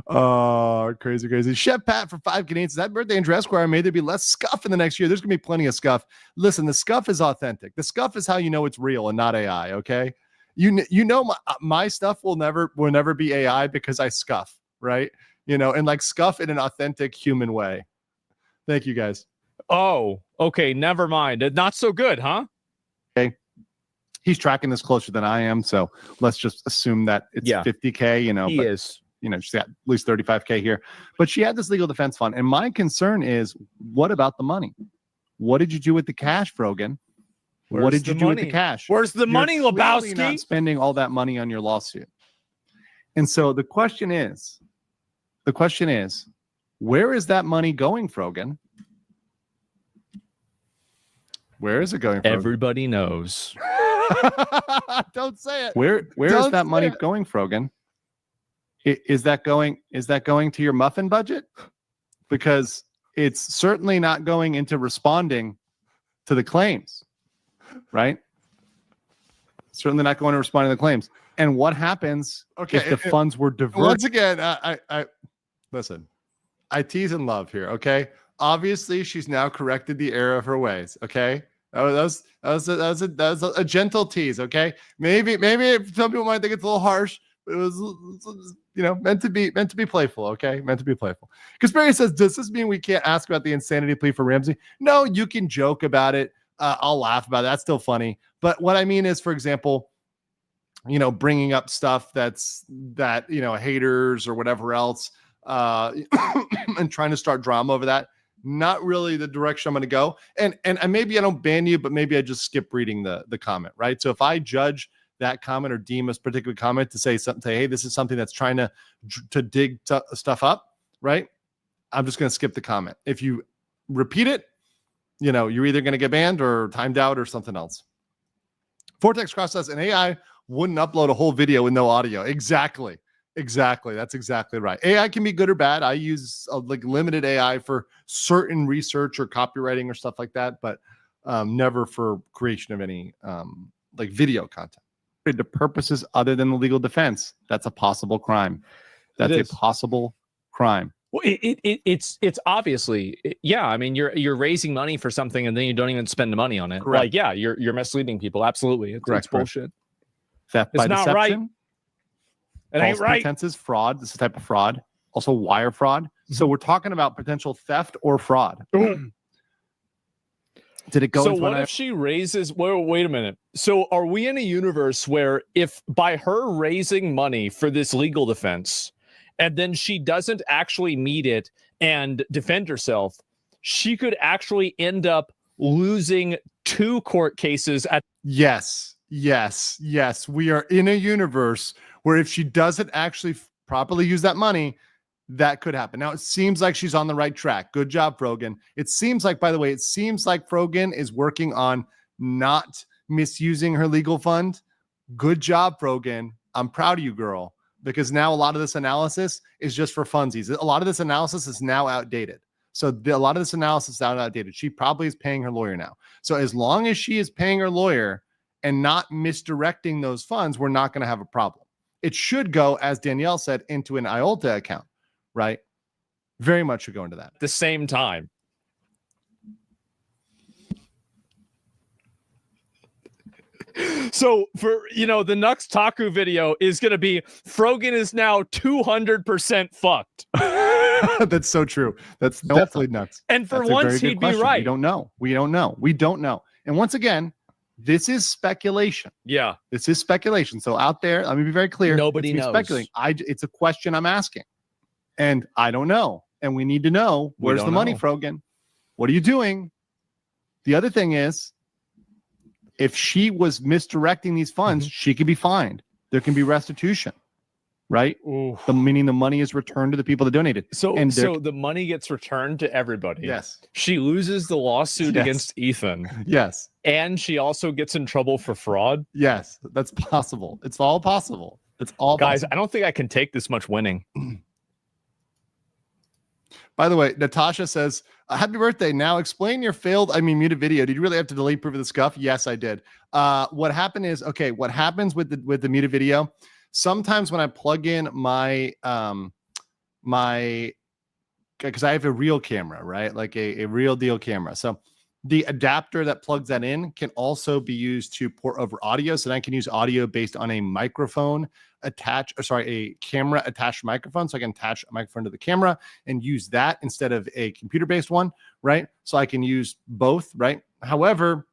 Oh, crazy. Chef Pat for 5 Canadians. That birthday in Esquire, may there be less scuff in the next year. There's going to be plenty of scuff. Listen, the scuff is authentic. The scuff is how you know it's real and not AI, okay? My stuff will never be AI because I scuff, right? And like scuff in an authentic human way. Thank you guys. Oh, okay. Never mind. Not so good, huh? Okay. He's tracking this closer than I am. So let's just assume that it's 50K, He is. She's got at least 35K here. But she had this legal defense fund. And my concern is, what about the money? What did you do with the cash, Frogan? What did you do with the cash? Where's the money, Lebowski? Not spending all that money on your lawsuit. And so the question is, where is that money going, Frogan? Where is it going, Frogan? Everybody knows. Don't say it. Where is that money going, Frogan? Is that going to your muffin budget? Because it's certainly not going into responding to the claims, right? Certainly not going to respond to the claims. And what happens if the funds were diverted? Once again, I listen. I tease and love here, okay? Obviously, she's now corrected the error of her ways, okay? That was a gentle tease, okay? Maybe some people might think it's a little harsh, but it was meant to be playful, okay? Meant to be playful. Conspiracy says, does this mean we can't ask about the insanity plea for Ramsey? No, you can joke about it. I'll laugh about it. That's still funny. But what I mean is, for example, bringing up stuff that haters or whatever else, and trying to start drama over that. Not really the direction I'm going to go. And maybe I don't ban you, but maybe I just skip reading the comment, right? So if I judge that comment or deem a particular comment to say something, hey, this is something that's trying to dig stuff up, right? I'm just going to skip the comment. If you repeat it, you're either going to get banned or timed out or something else. Vortex Cross says an AI wouldn't upload a whole video with no audio. Exactly. That's exactly right. AI can be good or bad. I use limited AI for certain research or copywriting or stuff like that, but never for creation of any video content. To purposes other than the legal defense, that's a possible crime. That's a possible crime. Well, it's obviously, yeah. I mean, you're raising money for something and then you don't even spend the money on it. Correct. You're misleading people. Absolutely, it's bullshit. Theft by deception. Not right. It ain't right. Pretenses, fraud. This is a type of fraud. Also, wire fraud. So we're talking about potential theft or fraud. Did it go? So what if she raises? Well, wait a minute. So are we in a universe where if by her raising money for this legal defense, and then she doesn't actually meet it and defend herself, she could actually end up losing 2 court cases at? Yes. We are in a universe where if she doesn't actually properly use that money, that could happen. Now, it seems like she's on the right track. Good job, Frogan. It seems like, by the way, Frogan is working on not misusing her legal fund. Good job, Frogan. I'm proud of you, girl, because now a lot of this analysis is just for funsies. A lot of this analysis is now outdated. So a lot of this analysis is outdated. She probably is paying her lawyer now. So as long as she is paying her lawyer and not misdirecting those funds, we're not going to have a problem. It should go, as Danielle said, into an IOLTA account, right? Very much should go into that. At the same time. So for, the next Taku video is going to be Frogan is now 200% fucked. That's so true. That's definitely nuts. And for once he'd be right. We don't know. And once again, this is speculation. Yeah. This is speculation. So out there, let me be very clear. Nobody knows. Speculating. It's a question I'm asking. And I don't know. And we need to know, where's the money, Frogan? What are you doing? The other thing is, If she was misdirecting these funds, she could be fined. There can be restitution, right? Meaning the money is returned to the people that donated. So, and so the money gets returned to everybody. Yes. She loses the lawsuit against Ethan. Yes. And she also gets in trouble for fraud. Yes, that's possible. It's all possible. It's all Guys, possible. I don't think I can take this much winning. By the way, Natasha says, happy birthday. Now explain your muted video. Did you really have to delete proof of the scuff? Yes, I did. What happened is, okay, what happens with the muted video, sometimes when I plug in my because I have a real camera, right? Like a real deal camera. So the adapter that plugs that in can also be used to port over audio. So then I can use audio based on a microphone a camera attached microphone. So I can attach a microphone to the camera and use that instead of a computer-based one, right? So I can use both, right? However,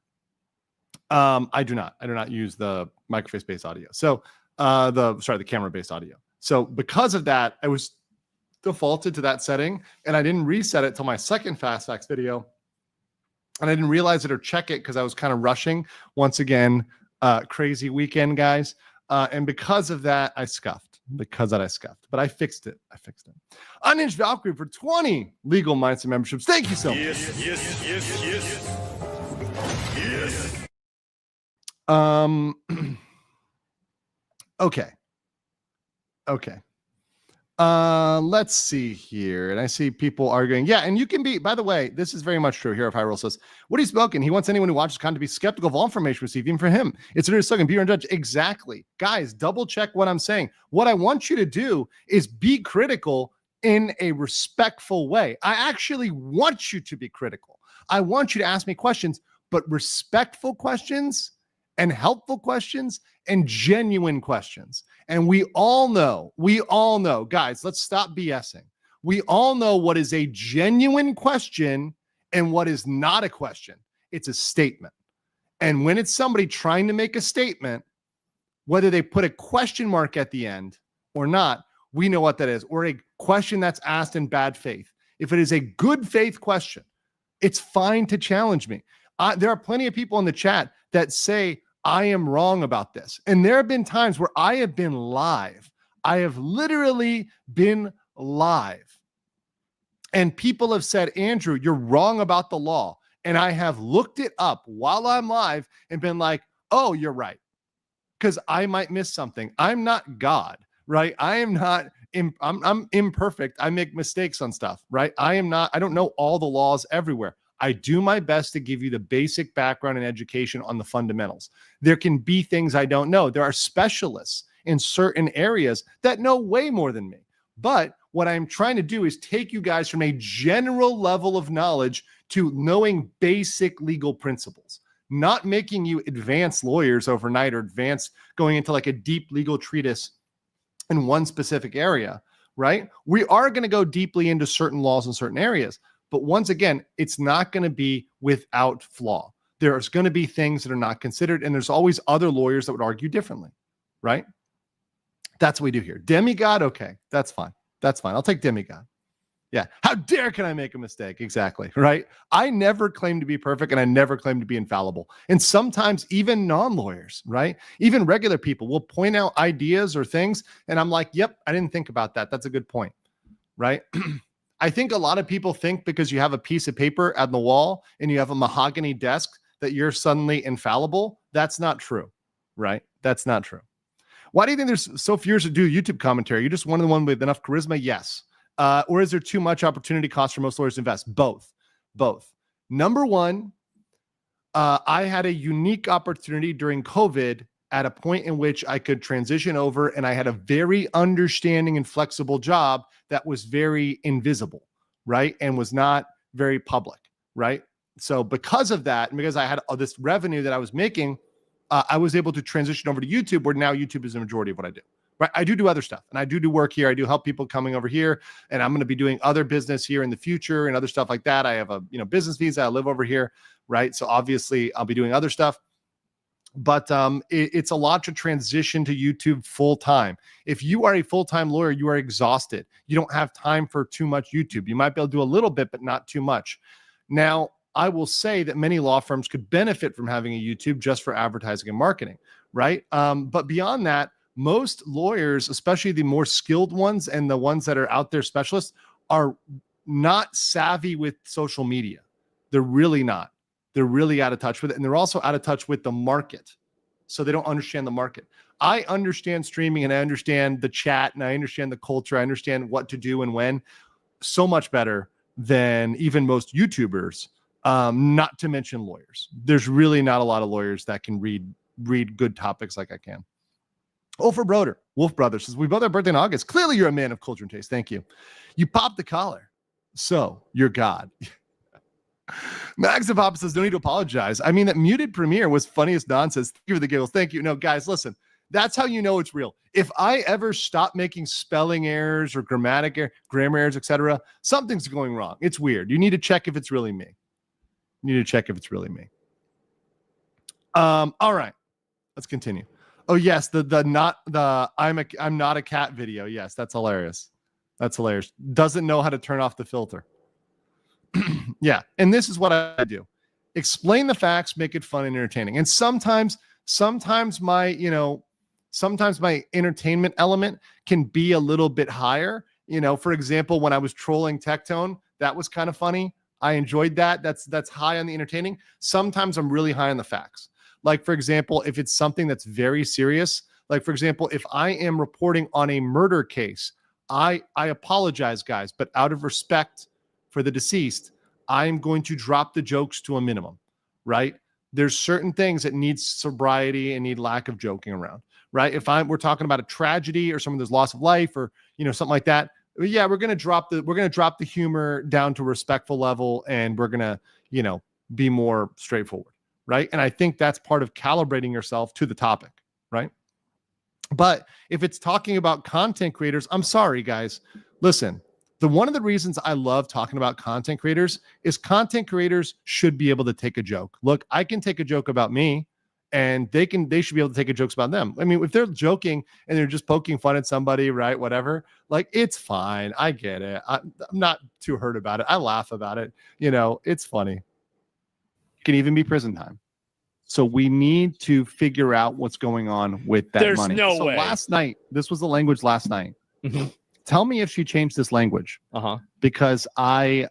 I do not use the microphone-based audio. So the camera-based audio. So because of that, I was defaulted to that setting and I didn't reset it till my second Fast Facts video. And I didn't realize it or check it because I was kind of rushing. Once again, crazy weekend, guys. And because of that, I scuffed. But I fixed it. Unhinged Valkyrie for 20 legal mindset memberships. Thank you so much. Yes. Okay. Let's see here. And I see people arguing. Yeah, and you can be, by the way, this is very much true. Here, if Hyrule says, what he's spoken, he wants anyone who watches content to be skeptical of all information received, even for him. It's a second be your own judge. Exactly. Guys, double check what I'm saying. What I want you to do is be critical in a respectful way. I actually want you to be critical. I want you to ask me questions, but respectful questions and helpful questions and genuine questions. And we all know, guys, let's stop BSing. We all know what is a genuine question and what is not a question. It's a statement. And when it's somebody trying to make a statement, whether they put a question mark at the end or not, we know what that is, or a question that's asked in bad faith. If it is a good faith question, it's fine to challenge me. There are plenty of people in the chat that say, I am wrong about this. And there have been times where I have been live. I have literally been live. And people have said, Andrew, you're wrong about the law. And I have looked it up while I'm live and been like, oh, you're right. Because I might miss something. I'm not God, right? I'm imperfect. I make mistakes on stuff, right? I don't know all the laws everywhere. I do my best to give you the basic background and education on the fundamentals. There can be things I don't know. There are specialists in certain areas that know way more than me. But what I'm trying to do is take you guys from a general level of knowledge to knowing basic legal principles, not making you advanced lawyers overnight or advanced going into like a deep legal treatise in one specific area, right? We are going to go deeply into certain laws in certain areas. But once again, it's not going to be without flaw. There's going to be things that are not considered, and there's always other lawyers that would argue differently, right? That's what we do here. Demigod, okay, that's fine. I'll take demigod. Yeah. How dare can I make a mistake? Exactly, right? I never claim to be perfect, and I never claim to be infallible. And sometimes even non-lawyers, right? Even regular people will point out ideas or things, and I'm like, yep, I didn't think about that. That's a good point, right? I think a lot of people think because you have a piece of paper on the wall and you have a mahogany desk that you're suddenly infallible. That's not true, right? That's not true. Why do you think there's so few to do YouTube commentary? You're just one of the ones with enough charisma? Yes. Or is there too much opportunity cost for most lawyers to invest? Both. Number one, I had a unique opportunity during COVID at a point in which I could transition over, and I had a very understanding and flexible job that was very invisible, right? And was not very public, right? So because of that, and because I had this revenue that I was making, I was able to transition over to YouTube, where now YouTube is the majority of what I do, right? I do other stuff, and I do work here. I do help people coming over here, and I'm going to be doing other business here in the future and other stuff like that. I have a business visa. I live over here, right? So obviously I'll be doing other stuff. But it's a lot to transition to YouTube full time. If you are a full-time lawyer, you are exhausted. You don't have time for too much YouTube. You might be able to do a little bit, but not too much. Now, I will say that many law firms could benefit from having a YouTube just for advertising and marketing, right? But beyond that, most lawyers, especially the more skilled ones and the ones that are out there specialists, are not savvy with social media. They're really not. They're really out of touch with it. And they're also out of touch with the market. So they don't understand the market. I understand streaming and I understand the chat and I understand the culture. I understand what to do and when so much better than even most YouTubers, not to mention lawyers. There's really not a lot of lawyers that can read good topics like I can. Olfer Broder, Wolf Brothers says, we both have birthday in August. Clearly you're a man of culture and taste. Thank you. You popped the collar. So you're God. Max and Papa says, no need to apologize. I mean, that muted premiere was funniest nonsense. Thank you for the giggles. Thank you. No, guys, listen. That's how you know it's real. If I ever stop making spelling errors or grammar errors, etc., something's going wrong. It's weird. You need to check if it's really me. All right. Let's continue. Oh, yes, I'm not a cat video. Yes, that's hilarious. Doesn't know how to turn off the filter. Yeah, and this is what I do. Explain the facts, make it fun and entertaining. And sometimes my entertainment element can be a little bit higher. For example, when I was trolling Tectone, that was kind of funny. I enjoyed that. That's high on the entertaining. Sometimes I'm really high on the facts. Like, for example, if it's something that's very serious, like, for example, if I am reporting on a murder case, I apologize, guys, but out of respect for the deceased, I'm going to drop the jokes to a minimum, right? There's certain things that need sobriety and need lack of joking around, right? If we're talking about a tragedy or someone there's loss of life or, something like that, yeah, we're going to drop the humor down to a respectful level and we're going to, be more straightforward, right? And I think that's part of calibrating yourself to the topic, right? But if it's talking about content creators, I'm sorry, guys. Listen, one of the reasons I love talking about content creators is content creators should be able to take a joke. Look, I can take a joke about me and they should be able to take a jokes about them. I mean, if they're joking and they're just poking fun at somebody, right? Whatever, like, it's fine. I get it. I'm not too hurt about it. I laugh about it. It's funny. It can even be prison time. So we need to figure out what's going on with that money. There's no way. Last night, this was the language last night. Mm-hmm. Tell me if she changed this language. Because I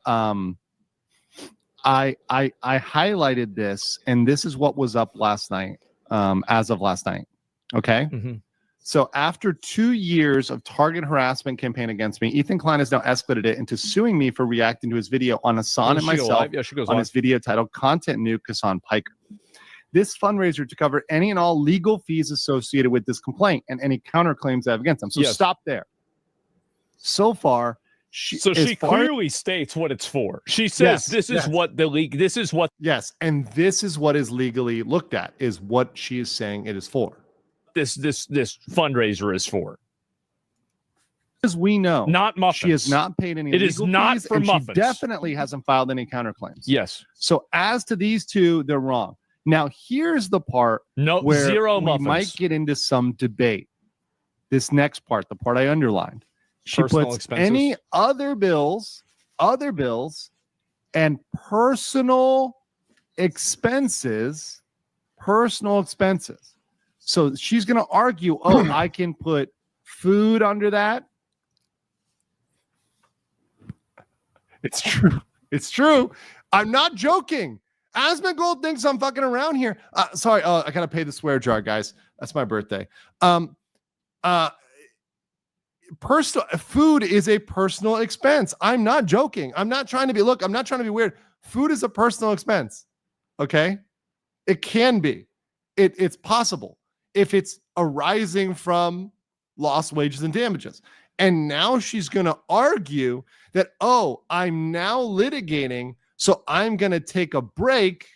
highlighted this, and this is what was up last night, as of last night. Okay. Mm-hmm. So after 2 years of target harassment campaign against me, Ethan Klein has now escalated it into suing me for reacting to his video on Hassan and myself on his video titled Content Nuke Hassan Piker. This fundraiser to cover any and all legal fees associated with this complaint and any counterclaims I have against them. So stop there. So far, she clearly states what it's for. She says this is what the league. This is what. Yes, and this is what is legally looked at. Is what she is saying it is for. This fundraiser is for. As we know, not muffins. She has not paid any. It is not fees, for and muffins. She definitely hasn't filed any counterclaims. Yes. So as to these two, they're wrong. Now here's the part where zero we muffins. Might get into some debate. This next part, the part I underlined. She Personal puts expenses. any other bills, and personal expenses. So she's going to argue, I can put food under that. It's true. I'm not joking. Asmund Gold thinks I'm fucking around here. Sorry. I got to pay the swear jar, guys. That's my birthday. Personal food is a personal expense. I'm not joking. I'm not trying to be weird. Food is a personal expense. Okay. It can be. It's possible if it's arising from lost wages and damages. And now she's going to argue that, I'm now litigating, so I'm going to take a break.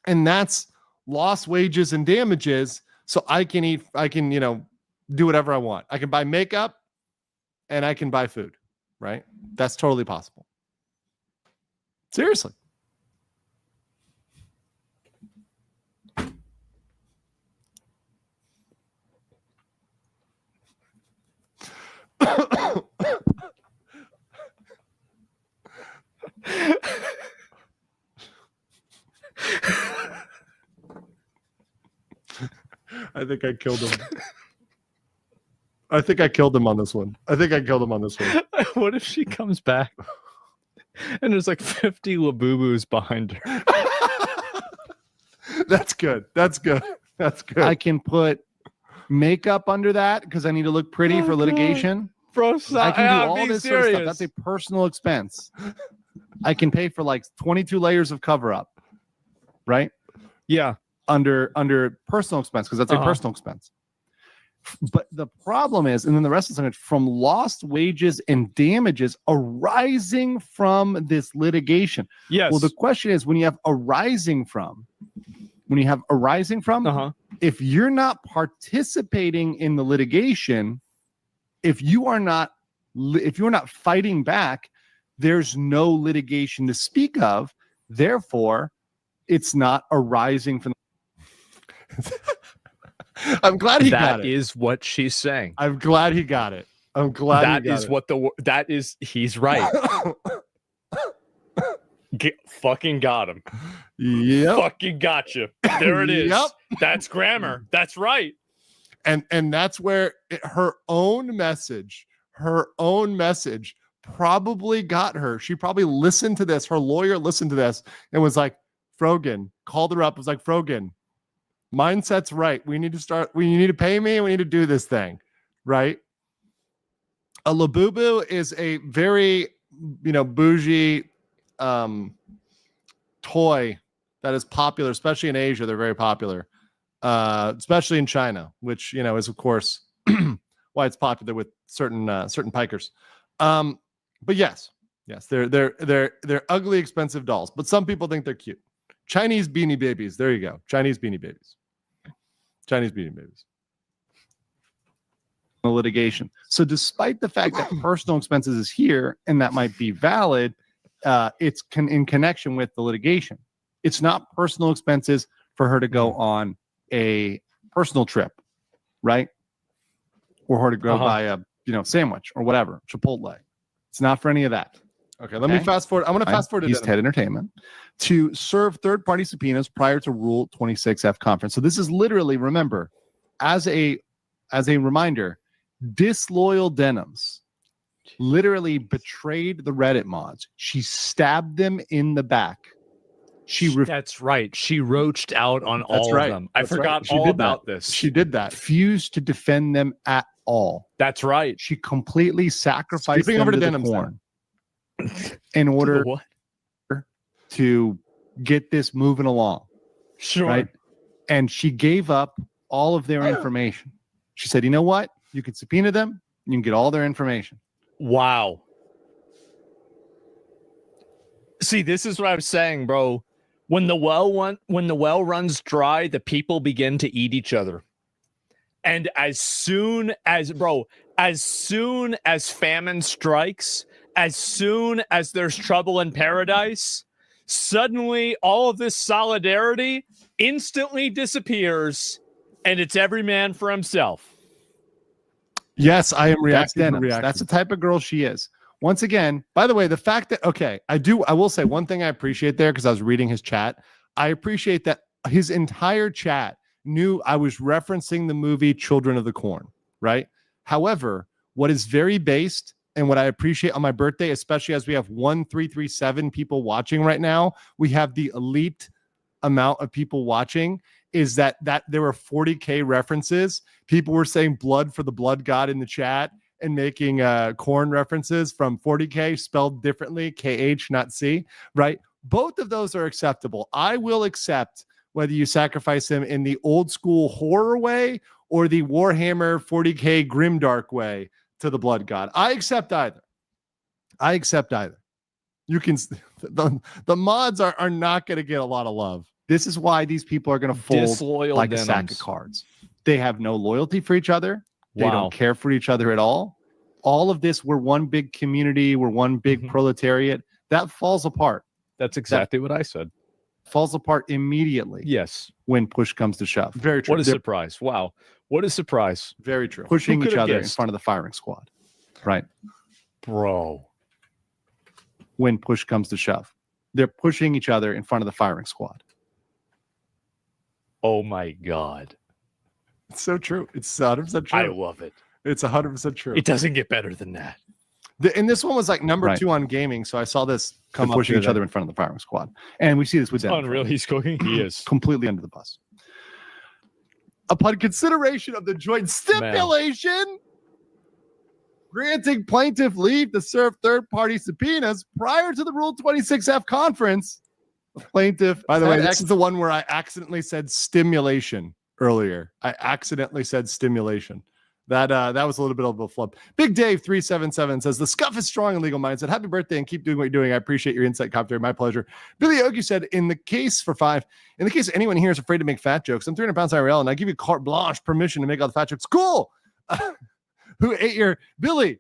And that's lost wages and damages. So I can do whatever I want. I can buy makeup and I can buy food, right? That's totally possible. Seriously. I think I killed him. I think I killed him on this one. What if she comes back and there's like 50 Labubus behind her? That's good. I can put makeup under that because I need to look pretty for litigation. Bro, I can do all this sort of stuff. That's a personal expense. I can pay for like 22 layers of cover up, right? Yeah. Under personal expense, because that's a personal expense. But the problem is, and then the rest of the sentence, from lost wages and damages arising from this litigation. Yes. Well, the question is, when you have arising from, if you're not participating in the litigation, if you are not fighting back, there's no litigation to speak of. Therefore, it's not arising from. I'm glad he got it. That is what she's saying. I'm glad he got it. He's right. Fucking got him. Yep. Fucking got you. There it is. Yep. That's grammar. That's right. And that's where her own message probably got her. She probably listened to this. Her lawyer listened to this and was like, Frogan, called her up, was like, Frogan, mindset's right. We need to pay me and we need to do this thing, right? A labubu is a very, bougie toy that is popular, especially in Asia. They're very popular, especially in China, which, is of course why it's popular with certain pikers. But yes, they're ugly, expensive dolls, but some people think they're cute. Chinese beanie babies. There you go. Chinese beanie babies. The litigation. So despite the fact that personal expenses is here and that might be valid, it's in connection with the litigation. It's not personal expenses for her to go on a personal trip, right? Or her to go buy a sandwich or whatever, Chipotle. It's not for any of that. Okay, let me fast forward. I'm going to fast forward to East Head Entertainment to serve third-party subpoenas prior to Rule 26F conference. So this is literally, remember, as a reminder, Disloyal Denims literally betrayed the Reddit mods. She stabbed them in the back. That's right. She roached out on all of them. I forgot all about this. She did that. Refused to defend them at all. That's right. She completely sacrificed them to the corn in order to get this moving along. Sure. Right? And she gave up all of their information. She said, you know what? You can subpoena them. You can get all their information. Wow. See, this is what I'm saying, bro. When the well runs dry, the people begin to eat each other. And as soon as famine strikes, as soon as there's trouble in paradise, suddenly all of this solidarity instantly disappears, and it's every man for himself. Yes, I am reacting. That's the type of girl she is. Once again, by the way, the fact that, I will say one thing I appreciate there, because I was reading his chat. I appreciate that his entire chat knew I was referencing the movie Children of the Corn, right? However, what is very based and what I appreciate on my birthday, especially as we have 1,337 people watching right now, we have the elite amount of people watching, is that there were 40K references. People were saying blood for the blood god in the chat and making corn references from 40K spelled differently, KH, not C, right? Both of those are acceptable. I will accept whether you sacrifice him in the old school horror way or the Warhammer 40K grimdark way to the blood god. I accept either. You can, the mods are not going to get a lot of love. This is why these people are going to fold Disloyal like denims. A sack of cards. They have no loyalty for each other. They don't care for each other at all. All of this, we're one big community. We're one big proletariat. That falls apart. That's exactly what I said. Falls apart immediately. Yes. When push comes to shove. Very true. What a surprise. Wow. What a surprise. Very true. Pushing each other in front of the firing squad. Right. Bro. When push comes to shove. They're pushing each other in front of the firing squad. Oh my God. It's so true. It's 100% true. I love it. It's 100% true. It doesn't get better than that. And this one was like number 2 on gaming. So I saw this come pushing each other in front of the firing squad. And we see this with them. Unreal. He's cooking. He is completely under the bus. Upon consideration of the joint stipulation, granting plaintiff leave to serve third-party subpoenas prior to the Rule 26F conference, plaintiff, by the way, this is the one where I accidentally said stimulation earlier. I accidentally said stimulation. That was a little bit of a flub. Big Dave 377 says the scuff is strong in legal mindset. Happy birthday and keep doing what you're doing. I appreciate your insight, commentary. My pleasure. Billy Ogie said, in the case anyone here is afraid to make fat jokes, I'm 300 pounds IRL and I give you carte blanche permission to make all the fat jokes. Cool. Who ate your Billy?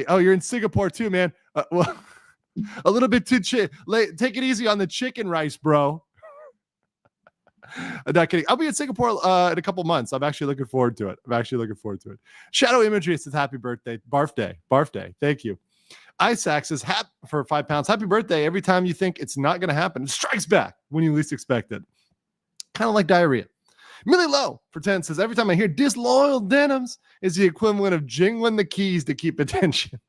Oh, you're in Singapore too, man. Well, a little bit too take it easy on the chicken rice, bro. I'm not kidding. I'll be in Singapore in a couple months. I'm actually looking forward to it. Shadow Imagery says happy birthday. Barf day. Thank you. Isaac says for 5 pounds. Happy birthday. Every time you think it's not going to happen, it strikes back when you least expect it. Kind of like diarrhea. Millie Lowe for 10 says every time I hear disloyal denims is the equivalent of jingling the keys to keep attention.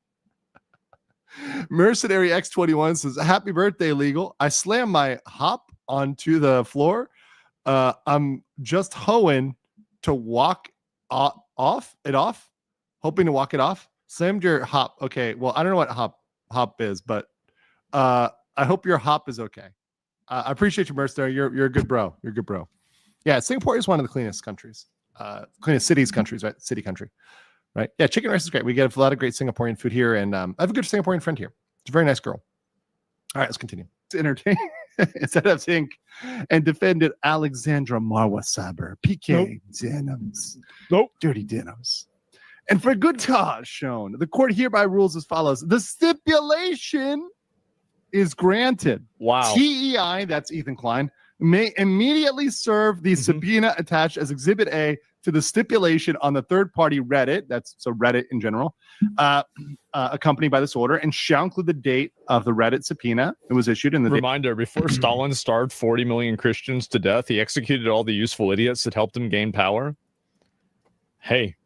Mercenary X21 says happy birthday, legal. I slammed my hop onto the floor. I'm just hoeing to walk off, hoping to walk it off. Slammed your hop. Okay, well, I don't know what hop is, but I hope your hop is okay. I appreciate you, Mercenary. You're a good bro. Yeah, Singapore is one of the cleanest countries, cleanest countries, right? City country, right? Yeah, chicken rice is great. We get a lot of great Singaporean food here, and I have a good Singaporean friend here. It's a very nice girl. All right, let's continue. It's entertaining. Instead of Inc. and defended Alexandra Marwa Saber, PK denims. Dirty denims. And for good cause shown, the court hereby rules as follows. The stipulation is granted. Wow. TEI, that's Ethan Klein, may immediately serve the subpoena attached as Exhibit A to the stipulation on the third-party Reddit, that's so Reddit in general, accompanied by this order, and shall include the date of the Reddit subpoena that was issued. In the reminder, before Stalin starved 40 million Christians to death, he executed all the useful idiots that helped him gain power. Hey,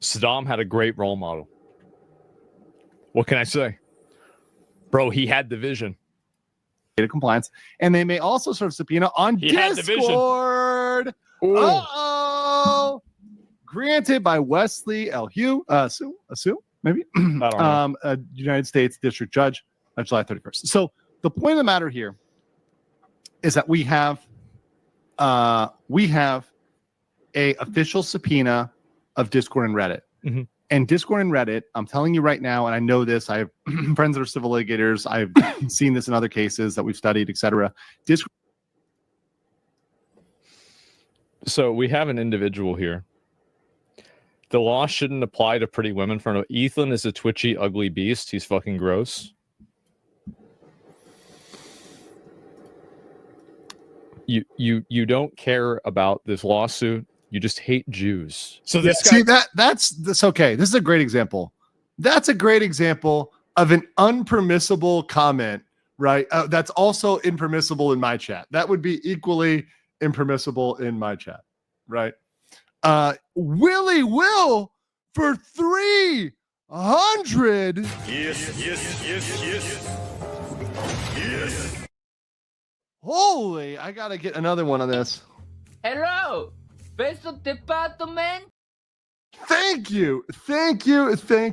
Saddam had a great role model. What can I say? Bro, he had the vision. Data compliance, and they may also serve subpoena on Discord. Uh-oh. Granted by Wesley L. Hugh, Sue, maybe, United States District Judge, July 31st. So the point of the matter here is that we have a official subpoena of Discord and Reddit. Mm-hmm. And Discord and Reddit, I'm telling you right now, and I know this, I have friends that are civil litigators. I've seen this in other cases that we've studied, etc. Discord. So we have an individual here. The law shouldn't apply to pretty women. For Ethan is a twitchy, ugly beast. He's fucking gross. You don't care about this lawsuit. You just hate Jews. So this guy, that's okay. This is a great example. That's a great example of an unpermissible comment, right? That's also impermissible in my chat. That would be equally impermissible in my chat, right? Willie Will for 300. Yes. Holy, I gotta get another one on this. Hello. Beso de pato, man. Thank you. I cannot say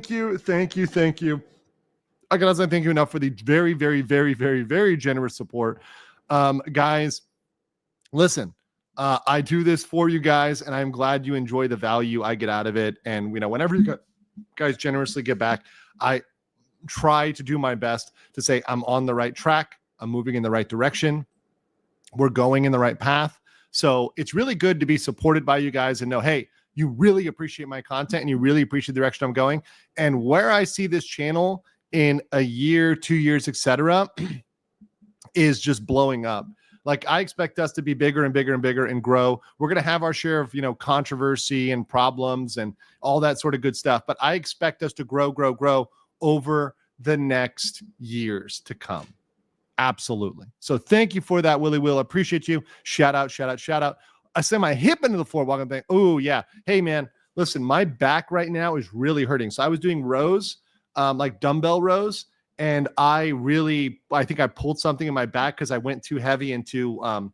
thank you enough for the very, very, very, very, very generous support. Guys, listen, I do this for you guys, and I'm glad you enjoy the value I get out of it. And, whenever you guys generously get back, I try to do my best to say I'm on the right track. I'm moving in the right direction. We're going in the right path. So it's really good to be supported by you guys and know, hey, you really appreciate my content and you really appreciate the direction I'm going. And where I see this channel in a year, 2 years, etc., is just blowing up. Like, I expect us to be bigger and bigger and bigger and grow. We're going to have our share of, controversy and problems and all that sort of good stuff. But I expect us to grow over the next years to come. Absolutely. So thank you for that, Willie Will. Appreciate you. Shout out. I send my hip into the floor while I'm thinking, oh yeah, hey man, listen, my back right now is really hurting. So I was doing rows, like dumbbell rows, and I think I pulled something in my back because I went too heavy into, I'm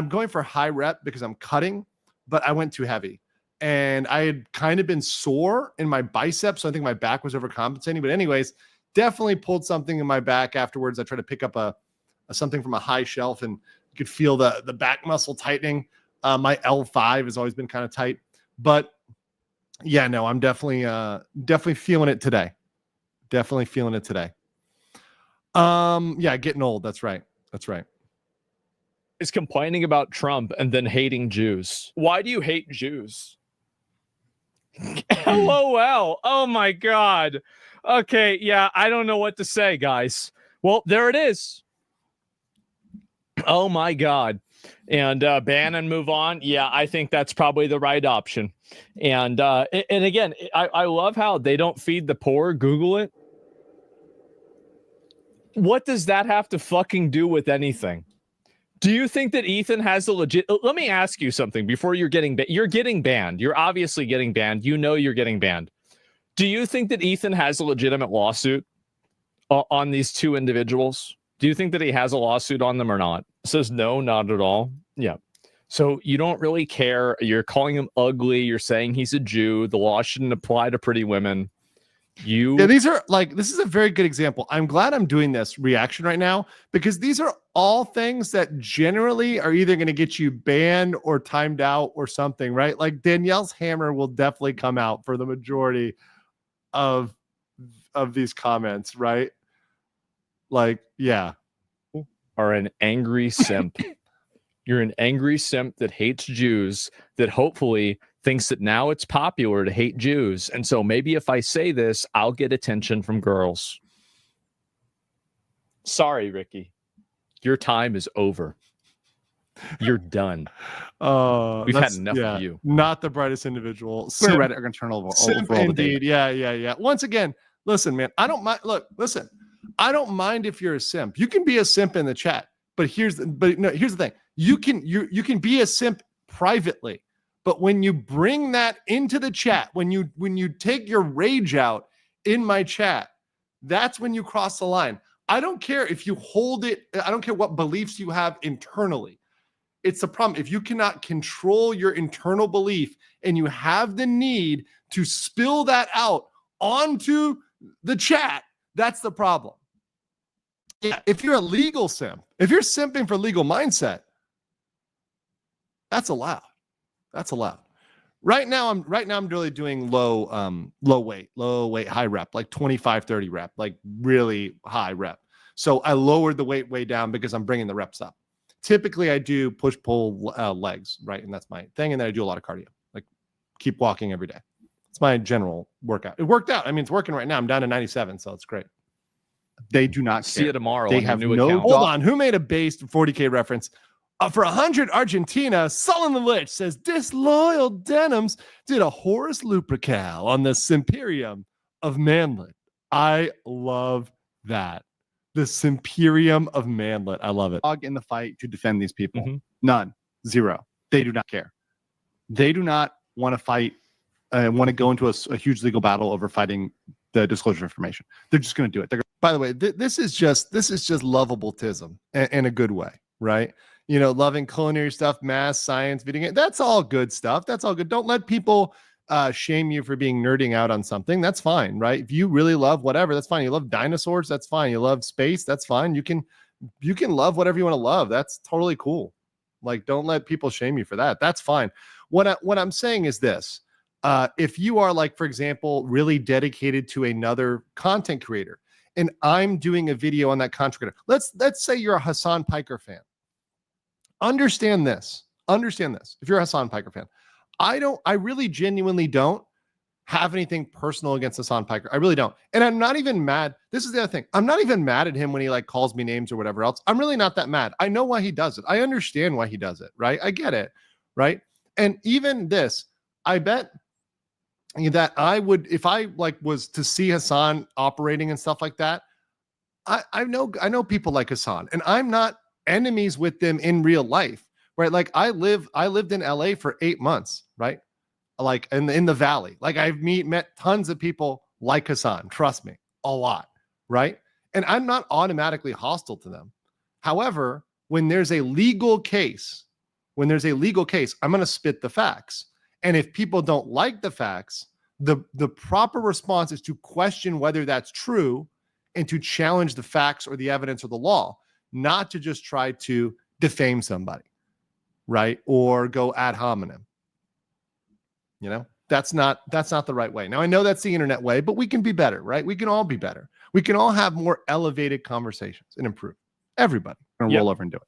going for high rep because I'm cutting, but I went too heavy. And I had kind of been sore in my biceps, so I think my back was overcompensating. But anyways, definitely pulled something in my back afterwards. I tried to pick up something from a high shelf, and you could feel the back muscle tightening. My L5 has always been kind of tight, but yeah, no, I'm definitely feeling it today. Definitely feeling it today. Yeah, getting old. That's right. Is complaining about Trump and then hating Jews. Why do you hate Jews? LOL. Oh my God. Okay, yeah, I don't know what to say, guys. Well, there it is. Oh my God. And ban and move on. Yeah, I think that's probably the right option. And again, I love how they don't feed the poor. Google it. What does that have to fucking do with anything? Do you think that Ethan has a legit... Let me ask you something before you're getting banned. You're obviously getting banned. You know you're getting banned. Do you think that Ethan has a legitimate lawsuit on these two individuals? Do you think that he has a lawsuit on them or not? Says no, not at all. Yeah. So you don't really care. You're calling him ugly. You're saying he's a Jew. The law shouldn't apply to pretty women. These are this is a very good example. I'm glad I'm doing this reaction right now because these are all things that generally are either going to get you banned or timed out or something, right? Like Danielle's hammer will definitely come out for the majority of these comments, right? Like, yeah. Are an angry simp. You're an angry simp that hates Jews, that hopefully thinks that now it's popular to hate Jews. And so maybe if I say this, I'll get attention from girls. Sorry, Ricky. Your time is over. You're done. We've had enough of you. Not the brightest individual. Reddit are going to turn over indeed. Yeah. Once again, listen, man, I don't mind. Look, listen, I don't mind if you're a simp. You can be a simp in the chat, but here's the thing. You can be a simp privately. But when you bring that into the chat, when you take your rage out in my chat, that's when you cross the line. I don't care if you hold it. I don't care what beliefs you have internally. It's a problem. If you cannot control your internal belief and you have the need to spill that out onto the chat, that's the problem. Yeah, if you're a legal simp, if you're simping for legal mindset, that's allowed. That's allowed. Right now I'm really doing low weight, high rep, like 25, 30 rep, like really high rep. So I lowered the weight way down because I'm bringing the reps up. Typically I do push pull legs, right? And that's my thing. And then I do a lot of cardio, like keep walking every day. It's my general workout. It worked out. I mean, it's working right now. I'm down to 97, so it's great. They do not see you tomorrow. They have no account. Hold on. Who made a based 40K reference? For 100 Argentina, Sullen the Lich says disloyal denims did a Horus Lupercal on the Simperium of Manlet. I love that. The Simperium of Manlet. I love it. In the fight to defend these people. None. Zero. They do not care. They do not want to fight and want to go into a huge legal battle over fighting the disclosure information. They're just going to do it. By the way, this is just lovableism in a good way, right? You know, loving culinary stuff, math, science, video game. That's all good stuff. That's all good. Don't let people shame you for being nerding out on something. That's fine, right? If you really love whatever, that's fine. You love dinosaurs, that's fine. You love space, that's fine. You can love whatever you want to love. That's totally cool. Like, don't let people shame you for that. That's fine. What I'm saying is this. If you are, like, for example, really dedicated to another content creator, and I'm doing a video on that content creator, let's say you're a Hassan Piker fan. Understand this. If you're a Hassan Piker fan, I really genuinely don't have anything personal against Hassan Piker. I really don't. And I'm not even mad. This is the other thing. I'm not even mad at him when he like calls me names or whatever else. I'm really not that mad. I know why he does it. I understand why he does it, right? I get it, right? And even this, I bet that I would, if I like was to see Hassan operating and stuff like that, I know people like Hassan, and I'm not enemies with them in real life, right? Like I lived in LA for 8 months, right? Like in the valley. Like I've met tons of people like Hassan, trust me, a lot, right? And I'm not automatically hostile to them. However, when there's a legal case, I'm going to spit the facts. And if people don't like the facts, the proper response is to question whether that's true and to challenge the facts or the evidence or the law, not to just try to defame somebody, right? Or go ad hominem. You know, that's not the right way. Now, I know that's the internet way, but we can be better, right? We can all be better. We can all have more elevated conversations and improve. Everybody gonna roll over and do it.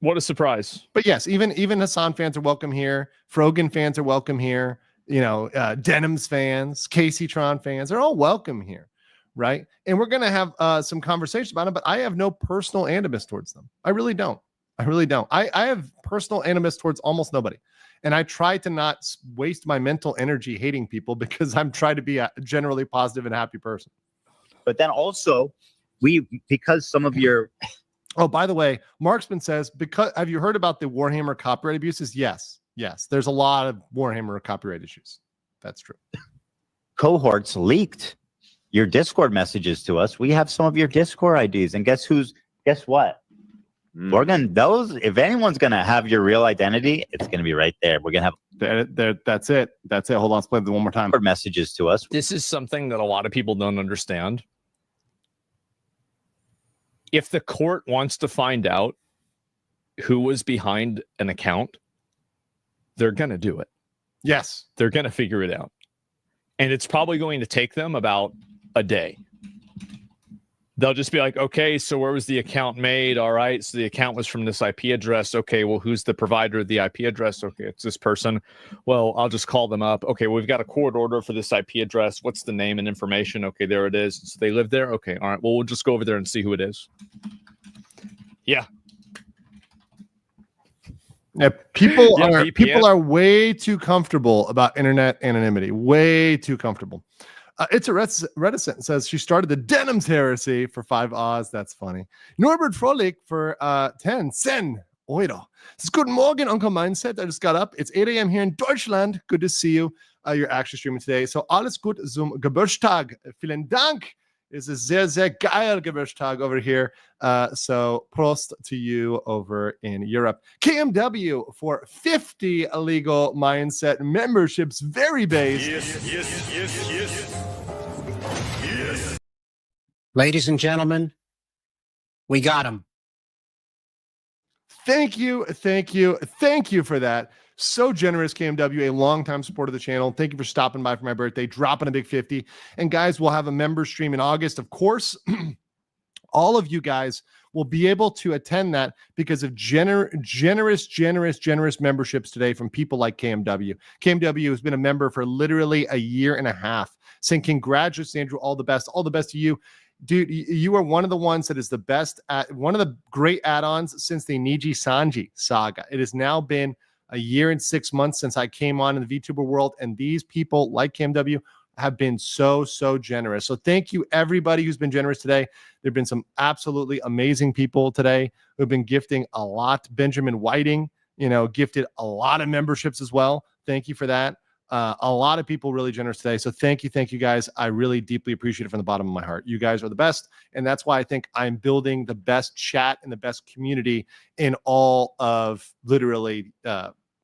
What a surprise. But yes, even Hassan fans are welcome here. Frogan fans are welcome here. You know, Denims fans, Casey Tron fans, they're all welcome here, right? And we're going to have some conversation about it, but I have no personal animus towards them. I really don't. I have personal animus towards almost nobody. And I try to not waste my mental energy hating people because I'm trying to be a generally positive and happy person. But then also, because some of your... Oh, by the way, Marksman says, have you heard about the Warhammer copyright abuses? Yes. There's a lot of Warhammer copyright issues. That's true. Cohorts leaked your Discord messages to us. We have some of your Discord IDs, and guess what? Morgan, if anyone's gonna have your real identity, it's gonna be right there. We're gonna have that's it. Hold on, let's play it one more time. Messages to us. This is something that a lot of people don't understand. If the court wants to find out who was behind an account, they're going to do it. Yes. They're going to figure it out. And it's probably going to take them about a day. They'll just be like, okay, so where was the account made? All right, so the account was from this IP address. Okay, well, who's the provider of the IP address? Okay, it's this person. Well, I'll just call them up. Okay, well, we've got a court order for this IP address. What's the name and information? Okay, there it is. So they live there? Okay, all right, well, we'll just go over there and see who it is. Yeah. Yeah, people are way too comfortable about internet anonymity. Way too comfortable. It's a reticent says she started the Denims heresy for 5 Oz. That's funny. Norbert Frolik for 10. Sen Euro. This is Guten Morgen, Uncle Mindset. I just got up. It's 8 a.m. here in Deutschland. Good to see you. You're actually streaming today. So alles gut zum Geburtstag. Vielen Dank. It's a sehr, sehr geil Geburtstag over here. So prost to you over in Europe. KMW for 50 illegal mindset memberships. Very based. Yes. Ladies and gentlemen, we got him. Thank you for that. So generous, KMW, a longtime supporter of the channel. Thank you for stopping by for my birthday, dropping a big 50. And guys, we'll have a member stream in August. Of course, all of you guys will be able to attend that because of generous memberships today from people like KMW. KMW has been a member for literally a year and a half. Saying congratulations, Andrew. All the best to you. Dude, you are one of the ones that is the best at one of the great add-ons since the Niji Sanji saga. It has now been a year and 6 months since I came on in the VTuber world, and these people like KMW have been so generous. So thank you everybody who's been generous today. There have been some absolutely amazing people today who've been gifting a lot. Benjamin Whiting, gifted a lot of memberships as well. Thank you for that. A lot of people really generous today. So thank you guys. I really deeply appreciate it from the bottom of my heart. You guys are the best. And that's why I think I'm building the best chat and the best community in all of literally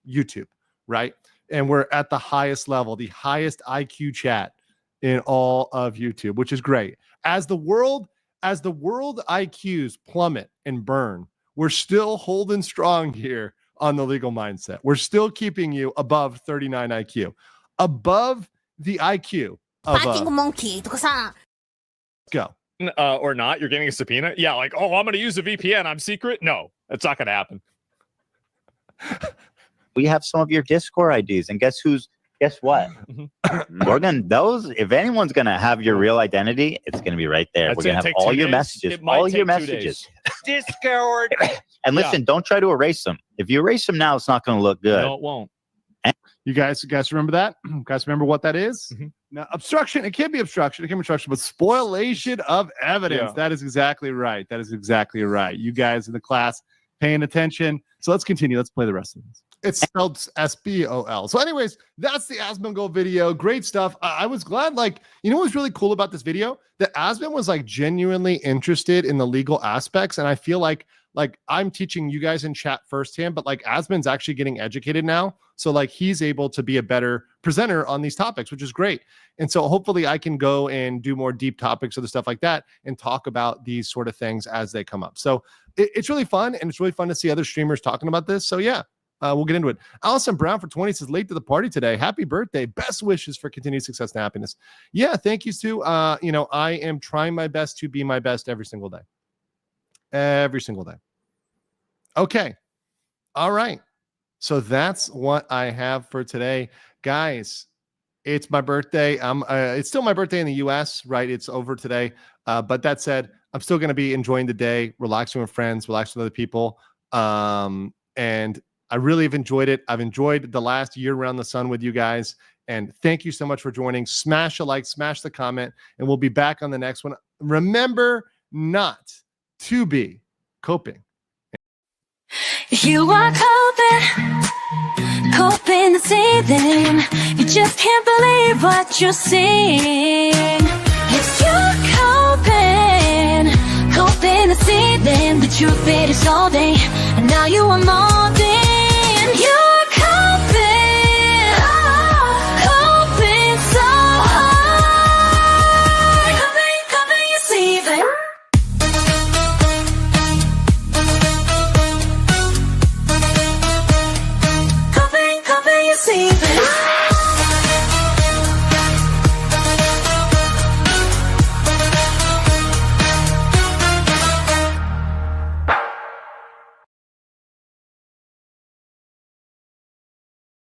YouTube, right? And we're at the highest level, the highest IQ chat in all of YouTube, which is great. As the world IQs plummet and burn, we're still holding strong here on the legal mindset. We're still keeping you above 39 IQ, above the IQ of monkey. Go. Or not. You're getting a subpoena. Yeah, like, oh, I'm going to use a VPN. I'm secret. No, that's not going to happen. We have some of your Discord IDs, and guess what? Morgan, if anyone's gonna have your real identity, it's gonna be right there. We're gonna have all your messages, Discord. And listen, don't try to erase them. If you erase them now, it's not gonna look good. No, it won't. You guys remember that? You guys remember what that is? Now, obstruction. It can't be obstruction. It can't be obstruction, but spoliation of evidence. Yeah. That is exactly right. You guys in the class paying attention. So let's continue. Let's play the rest of this. It's spelled SBOL. So, anyways, that's the Asmongold video. Great stuff. I was glad, like, you know what was really cool about this video? That Asmon was like genuinely interested in the legal aspects. And I feel like I'm teaching you guys in chat firsthand, but like Asmon's actually getting educated now. So like he's able to be a better presenter on these topics, which is great. And so hopefully I can go and do more deep topics or the stuff like that and talk about these sort of things as they come up. So it's really fun, and it's really fun to see other streamers talking about this. So yeah, we'll get into it. Allison Brown for 20 says, late to the party today. Happy birthday. Best wishes for continued success and happiness. Yeah, thank you, Stu. You know, I am trying my best to be my best every single day. Every single day. Okay. All right. So that's what I have for today. Guys, it's my birthday. It's still my birthday in the US, right? It's over today. But that said, I'm still going to be enjoying the day, relaxing with friends, relaxing with other people. And I really have enjoyed it. I've enjoyed the last year around the sun with you guys. And thank you so much for joining. Smash a like, smash the comment, and we'll be back on the next one. Remember not to be coping. You are coping the seething. You just can't believe what you're seeing. It's you coping the seething. The truth it is all day, and now you are more